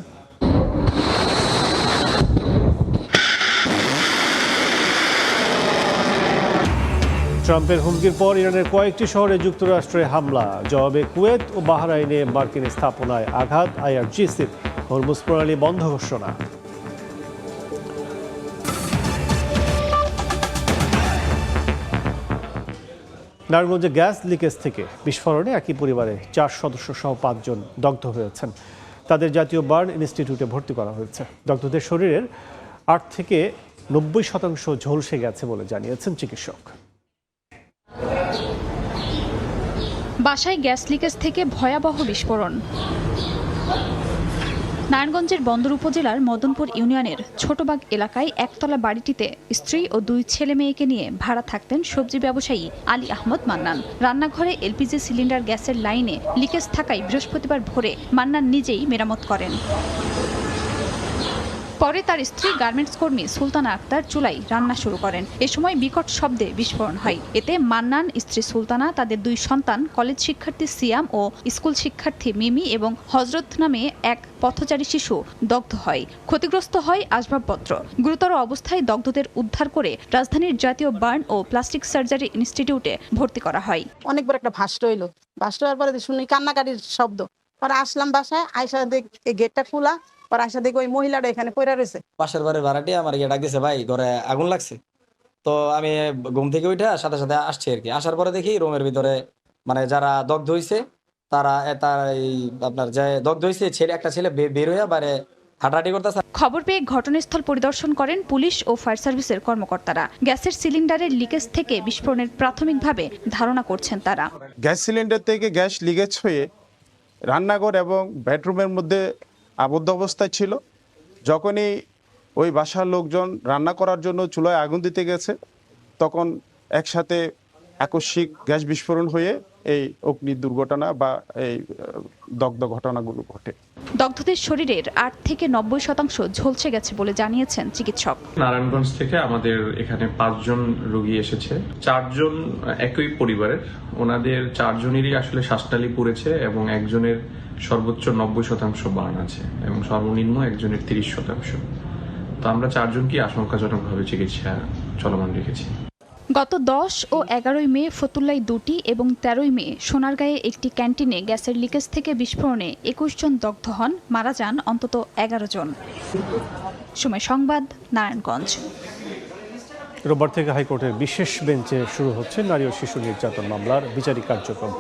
ট্রাম্পের হুমকির পর ইরানের কয়েকটি শহরে যুক্তরাষ্ট্রের হামলা, জবাবে কুয়েত ও বাহরাইনে মার্কিন স্থাপনায় আঘাত, আইআরজিসির হরমুজ প্রণালী বন্ধ ঘোষণা। নারায়ণগঞ্জে গ্যাস লিকেজ থেকে বিস্ফোরণে একই পরিবারে 4 সদস্য সহ 5 জন দগ্ধ হয়েছেন। তাদের জাতীয় বার্ন ইনস্টিটিউটে ভর্তি করা হয়েছে। দগ্ধদের শরীরের 8 থেকে 90% ঝলসে গেছে বলে জানিয়েছেন চিকিৎসক। বাসায় গ্যাস লিকেজ থেকে ভয়াবহ বিস্ফোরণ। নারায়ণগঞ্জের বন্দর উপজেলার মদনপুর ইউনিয়নের ছোটবাগ এলাকায় একতলা বাড়িটিতে স্ত্রী ও 2 ছেলে মেয়েকে নিয়ে ভাড়া থাকতেন সবজি ব্যবসায়ী আলী আহমদ মান্নান। রান্নাঘরে এলপিজি সিলিন্ডার গ্যাসের লাইনে লিকেজ থাকায় বৃহস্পতিবার ভোরে মান্নান নিজেই মেরামত করেন। পরে তার স্ত্রী গার্মেন্টস কর্মী সুলতানা আক্তার চুলায় রান্না শুরু করেন। এ সময় বিকট শব্দে বিস্ফোরণ হয়। এতে মান্নান, স্ত্রী সুলতানা, তাদের 2 সন্তান, কলেজ শিক্ষার্থী সিয়াম ও স্কুল শিক্ষার্থী মিমি এবং হজরত নামে এক পথচারী শিশু দগ্ধ হয়। ক্ষতিগ্রস্ত হয় আসবাবপত্র। গুরুতর অবস্থায় দগ্ধদের উদ্ধার করে রাজধানীর জাতীয় বার্ন ও প্লাস্টিক সার্জারি ইনস্টিটিউটে ভর্তি করা হয়। অনেক বড় একটা ভাস্ট হইলো। ভাস্ট হওয়ার পরে শুনি কান্নাকাটির শব্দ। পরে আসলাম বাসায়, আয়সা দেখ এই গেটটা খোলা। পরে আয়সা দেখি ওই মহিলাটা এখানে পড়ে রয়েছে। পাশের বাড়ির ভাড়াটি আমার ডাক দিয়েছে, ভাই ঘরে আগুন লাগছে। তো আমি ঘুম থেকে উঠে সাথে সাথে আসছি আর কি। আসার পরে দেখি রুমের ভিতরে মানে যারা দগ্ধ হয়েছে তারা আপনার যে দগ্ধ হয়েছে একটা ছেলে বের হয়ে বাইরে হাঁটাহাঁটি করতেছে। খবর পেয়ে ঘটনাস্থল পরিদর্শন করেন পুলিশ ও ফায়ার সার্ভিসের কর্মকর্তারা। গ্যাসের সিলিন্ডারের লিকেজ থেকে বিস্ফোরণের প্রাথমিকভাবে ধারণা করছেন তারা। গ্যাস সিলিন্ডার থেকে গ্যাস লিকেজ হয়ে রান্নাঘর এবং বেডরুমের মধ্যে আবদ্ধ অবস্থায় ছিল। যখনই ওই বাসার লোকজন রান্না করার জন্য চুলায় আগুন দিতে গেছে, তখন একসাথে আকস্মিক গ্যাস বিস্ফোরণ হয়ে এই অগ্নি দুর্ঘটনা বা এই দগ্ধ ঘটনাগুলো ঘটে। দগ্ধদের শরীরের 8 থেকে 90% ঝলসে গেছে বলে জানিয়েছেন চিকিৎসক। নারায়ণগঞ্জ থেকে আমাদের এখানে 5 জন রোগী এসেছে। 4 জন একই পরিবারের। ওনাদের 4 জনেরই আসলে শ্বাসনালী পুড়েছে এবং একজনের সর্বোচ্চ 90% বার্ন আছে এবং সর্বনিম্ন একজনের 30%। তো আমরা 4 জনকে আশঙ্কাজনকভাবে চিকিৎসা চলমান রেখেছি। গত 10 ও 11 মে ফতুল্লায় 2টি এবং 13 মে সোনারগাঁয়ে একটি ক্যান্টিনে গ্যাসের লিকেজ থেকে বিস্ফোরণে 21 জন দগ্ধ হন, মারা যান অন্তত 11 জন। সময় সংবাদ, নারায়ণগঞ্জ। রোববার থেকে হাইকোর্টের বিশেষ বেঞ্চে শুরু হচ্ছে নারী ও শিশু নির্যাতন মামলার বিচারিক কার্যক্রম।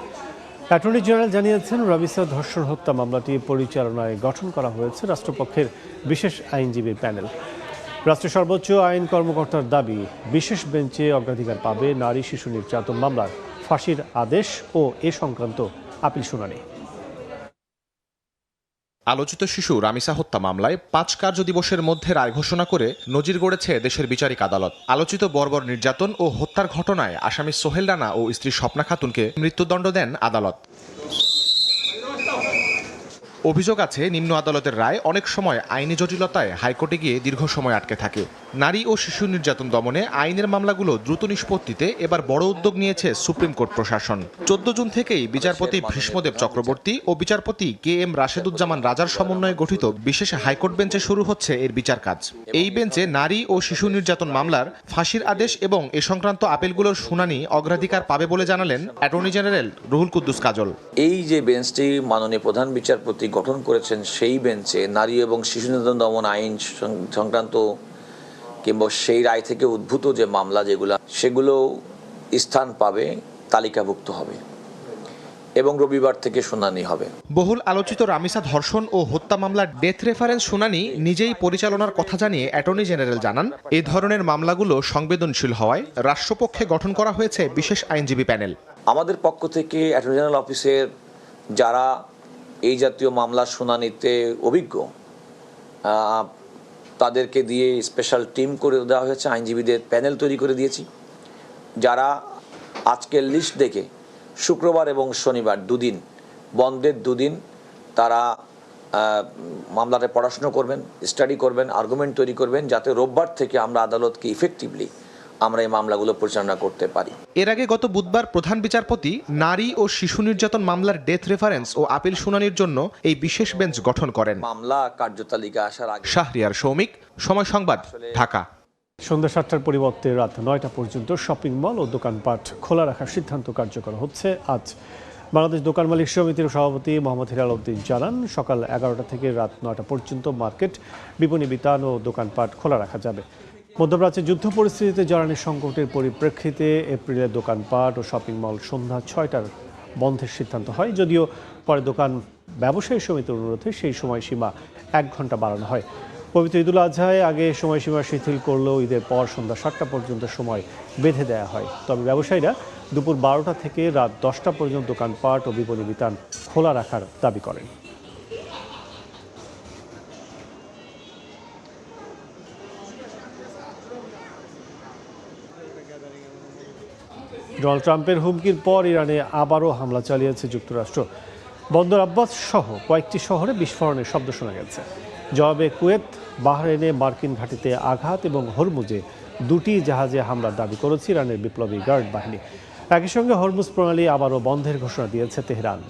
অ্যাটর্নি জেনারেল জানিয়েছেন, রামিসা ধর্ষণ হত্যা মামলাটি পরিচালনায় গঠন করা হয়েছে রাষ্ট্রপক্ষের বিশেষ আইনজীবীর প্যানেল। রাষ্ট্রের সর্বোচ্চ আইন কর্মকর্তার দাবি, বিশেষ বেঞ্চে অগ্রাধিকার পাবে নারী শিশু নির্যাতন মামলার ফাঁসির আদেশ ও এ সংক্রান্ত আপিল শুনানি। আলোচিত শিশু রামিসা হত্যা মামলায় 5 কার্যদিবসের মধ্যে রায় ঘোষণা করে নজির গড়েছে দেশের বিচারিক আদালত। আলোচিত বর্বর নির্যাতন ও হত্যার ঘটনায় আসামি সোহেল রানা ও স্ত্রী স্বপ্না খাতুনকে মৃত্যুদণ্ড দেন আদালত। অভিযোগ আছে, নিম্ন আদালতের রায় অনেক সময় আইনি জটিলতায় হাইকোর্টে গিয়ে দীর্ঘ সময় আটকে থাকে। নারী ও শিশু নির্যাতন দমনে আইনের মামলাগুলো দ্রুত নিষ্পত্তিতে এবার বড় উদ্যোগ নিয়েছে সুপ্রিম কোর্ট প্রশাসন। 14 জুন থেকেই বিচারপতি ভীষ্মদেব চক্রবর্তী ও বিচারপতি KM রাশেদুজ্জামান রাজার সমন্বয়ে গঠিত বিশেষ হাইকোর্ট বেঞ্চে শুরু হচ্ছে এর বিচার কাজ। এই বেঞ্চে নারী ও শিশু নির্যাতন মামলার ফাঁসির আদেশ এবং এ সংক্রান্ত আপিলগুলোর শুনানি অগ্রাধিকার পাবে বলে জানালেন অ্যাটর্নি জেনারেল রুহুল কুদ্দুস কাজল। এই যে বেঞ্চটি মাননীয় প্রধান বিচারপতি গঠন করেছেন, সেই বেঞ্চে নারী এবং শিশু নির্যাতন দমন আইন সংক্রান্ত কিংবা সেই রায় থেকে উদ্ভূত যে মামলা সেগুলো স্থান পাবে, তালিকাভুক্ত হবে এবং রবিবার থেকে শুনানি হবে। বহুল আলোচিত রামিসা ধর্ষণ ও হত্যা মামলার ডেথ রেফারেন্স শুনানি নিজেই পরিচালনার কথা জানিয়ে অ্যাটর্নি জেনারেল জানান, এই ধরনের মামলাগুলো সংবেদনশীল হওয়ায় রাষ্ট্রপক্ষে গঠন করা হয়েছে বিশেষ আইনজীবী প্যানেল। আমাদের পক্ষ থেকে অ্যাটর্নি জেনারেল অফিসের যারা এই জাতীয় মামলার শুনানিতে অভিজ্ঞ, তাদেরকে দিয়ে স্পেশাল টিম করে দেওয়া হয়েছে, আইনজীবীদের প্যানেল তৈরি করে দিয়েছি, যারা আজকের লিস্ট দেখে শুক্রবার এবং শনিবার দুদিন, বন্ধের দুদিন তারা মামলাতে পড়াশুনো করবেন, স্টাডি করবেন, আর্গুমেন্ট তৈরি করবেন, যাতে রোববার থেকে আমরা আদালতকে ইফেক্টিভলি আমরা এই মামলাগুলো পরিচালনা করতে পারি। এর আগে গত বুধবার প্রধান বিচারপতি নারী ও শিশু নির্যাতন মামলার ডেথ রেফারেন্স ও আপিল শুনানির জন্য এই বিশেষ বেঞ্চ গঠন করেন। মামলা কার্যতালিকা আসার আগে। শাহরিয়ার সৌমিক, সময় সংবাদ, ঢাকা। সন্ধ্যা 7টার পরিবর্তে রাত 9টা পর্যন্ত শপিং মল ও দোকানপাট খোলা রাখার সিদ্ধান্ত কার্যকর হচ্ছে আজ। বাংলাদেশ দোকান মালিক সমিতির সভাপতি মোহাম্মদ হিলাল উদ্দিন জানান, সকাল 11টা থেকে রাত 9টা পর্যন্ত মার্কেট, বিপণী বিতান ও দোকানপাট খোলা রাখা যাবে। মধ্যপ্রাচ্যে যুদ্ধ পরিস্থিতিতে জ্বালানি সংকটের পরিপ্রেক্ষিতে এপ্রিলে দোকানপাট ও শপিং মল সন্ধ্যা 6টার বন্ধের সিদ্ধান্ত হয়, যদিও পরে দোকান ব্যবসায়ী সমিতির অনুরোধে সেই সময়সীমা 1 ঘন্টা বাড়ানো হয়। পবিত্র ঈদুল আজহায় আগে সময়সীমা শিথিল করলেও ঈদের পর সন্ধ্যা 7টা পর্যন্ত সময় বেঁধে দেওয়া হয়। তবে ব্যবসায়ীরা দুপুর 12টা থেকে রাত 10টা পর্যন্ত দোকানপাট ও বিপণী বিতান খোলা রাখার দাবি করেন। ডোনাল্ড ট্রাম্পের হুমকির পর ইরানে আবারও হামলা চালিয়েছে যুক্তরাষ্ট্র। বন্দর আব্বাস সহ কয়েকটি শহরে বিস্ফোরণের শব্দ শোনা গেছে। জবাবে কুয়েত, বাহরেইনে মার্কিন ঘাঁটিতে আঘাত এবং হরমুজে 2টি জাহাজে হামলার দাবি করেছে ইরানের বিপ্লবী গার্ড বাহিনী। একই সঙ্গে হরমুজ প্রণালী আবারও বন্ধের ঘোষণা দিয়েছে তেহরান।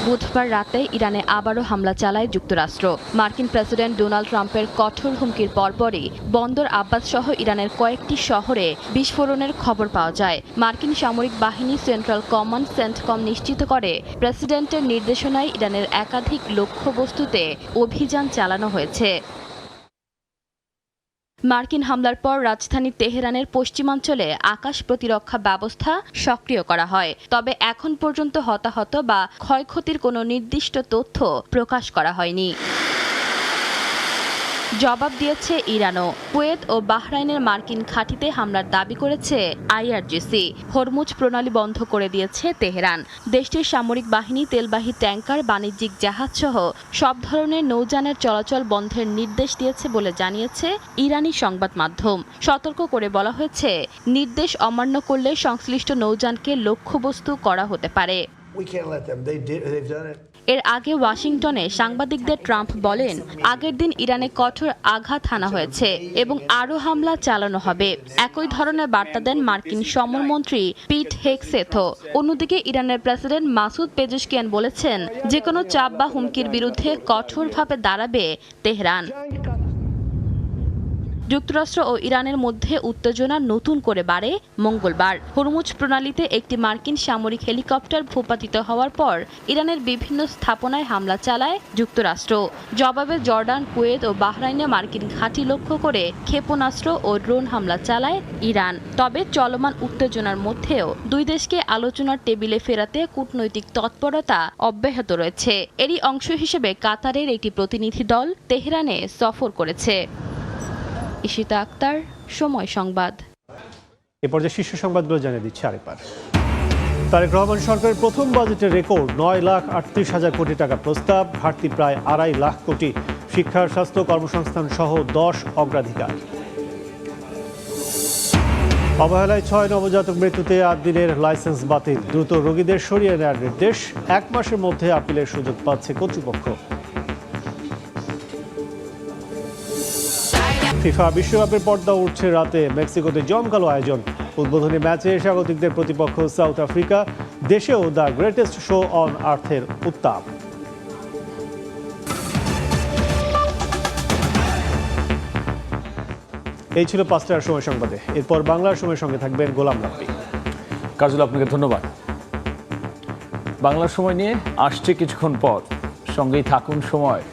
বুধবার রাতে ইরানে আবারও হামলা চালায় যুক্তরাষ্ট্র। মার্কিন প্রেসিডেন্ট ডোনাল্ড ট্রাম্পের কঠোর হুমকির পরপরই বন্দর আব্বাস সহ ইরানের কয়েকটি শহরে বিস্ফোরণের খবর পাওয়া যায়। মার্কিন সামরিক বাহিনী সেন্ট্রাল কমান্ড সেন্টকম নিশ্চিত করে, প্রেসিডেন্টের নির্দেশনায় ইরানের একাধিক লক্ষ্যবস্তুতে অভিযান চালানো হয়েছে। মার্কিন হামলার পর রাজধানী তেহরানের পশ্চিমাঞ্চলে আকাশ প্রতিরক্ষা ব্যবস্থা সক্রিয় করা হয়, তবে এখন পর্যন্ত হতাহত বা ক্ষয়ক্ষতির কোনো নির্দিষ্ট তথ্য প্রকাশ করা হয়নি। জবাব দিয়েছে ইরানও। কুয়েত ও বাহরাইনের মার্কিন ঘাঁটিতে হামলার দাবি করেছে IRGC। হরমুজ প্রণালী বন্ধ করে দিয়েছে তেহরান। দেশটির সামরিক বাহিনী তেলবাহী ট্যাঙ্কার, বাণিজ্যিক জাহাজসহ সব ধরনের নৌযানের চলাচল বন্ধের নির্দেশ দিয়েছে বলে জানিয়েছে ইরানি সংবাদ মাধ্যম। সতর্ক করে বলা হয়েছে, নির্দেশ অমান্য করলে সংশ্লিষ্ট নৌযানকে লক্ষ্যবস্তু করা হতে পারে। এর আগে ওয়াশিংটনে সাংবাদিকদের ট্রাম্প বলেন, আগের দিন ইরানে কঠোর আঘাত হানা হয়েছে এবং আরও হামলা চালানো হবে। একই ধরনের বার্তা দেন মার্কিন সমরমন্ত্রী পিট হেগসেথও। অন্যদিকে ইরানের প্রেসিডেন্ট মাসুদ পেজেশকিয়ান বলেছেন, যে কোনো চাপ বা হুমকির বিরুদ্ধে কঠোরভাবে দাঁড়াবে তেহরান। যুক্তরাষ্ট্র ও ইরানের মধ্যে উত্তেজনা নতুন করে বাড়ে মঙ্গলবার। হরমুজ প্রণালীতে একটি মার্কিন সামরিক হেলিকপ্টার ভূপাতিত হওয়ার পর ইরানের বিভিন্ন স্থাপনায় হামলা চালায় যুক্তরাষ্ট্র। জবাবে জর্ডান, কুয়েত ও বাহরাইনে মার্কিন ঘাঁটি লক্ষ্য করে ক্ষেপণাস্ত্র ও ড্রোন হামলা চালায় ইরান। তবে চলমান উত্তেজনার মধ্যেও দুই দেশকে আলোচনার টেবিলে ফেরাতে কূটনৈতিক তৎপরতা অব্যাহত রয়েছে। এরই অংশ হিসেবে কাতারের একটি প্রতিনিধি দল তেহরানে সফর করেছে। ইশিতা আক্তার, সময় সংবাদ। এ পর্যায়ে শীর্ষ সংবাদগুলো জানিয়ে দিচ্ছে আরেকবার। তারেক রহমান সরকারের প্রথম বাজেটের রেকর্ড 9,38,000 কোটি টাকা প্রস্তাব, ঘাটতি প্রায় 2.5 লাখ কোটি। শিক্ষা, স্বাস্থ্য, কর্মসংস্থান সহ 10 অগ্রাধিকার। অবহেলায় 6 নবজাতক মৃত্যুতে 8 দিনের লাইসেন্স বাতিল, দ্রুত রোগীদের সরিয়ে নেওয়ার নির্দেশ। 1 মাসের মধ্যে আপিলের সুযোগ পাচ্ছে কর্তৃপক্ষ। ফিফা বিশ্বকাপের পর্দা উঠছে রাতে, মেক্সিকোতে জমকালো আয়োজন। উদ্বোধনী ম্যাচে স্বাগতিকদের প্রতিপক্ষ সাউথ আফ্রিকা। দেশেও দ্য গ্রেটেস্ট শো অন আর্থের উত্তাপ। এই ছিল 5টার সময় সংবাদে। এরপর বাংলার সময়ের সঙ্গে থাকবেন গোলাম রাব্বি। কাজল, আপনাকে ধন্যবাদ। বাংলার সময় নিয়ে আসছে কিছুক্ষণ পর, সঙ্গেই থাকুন সময়।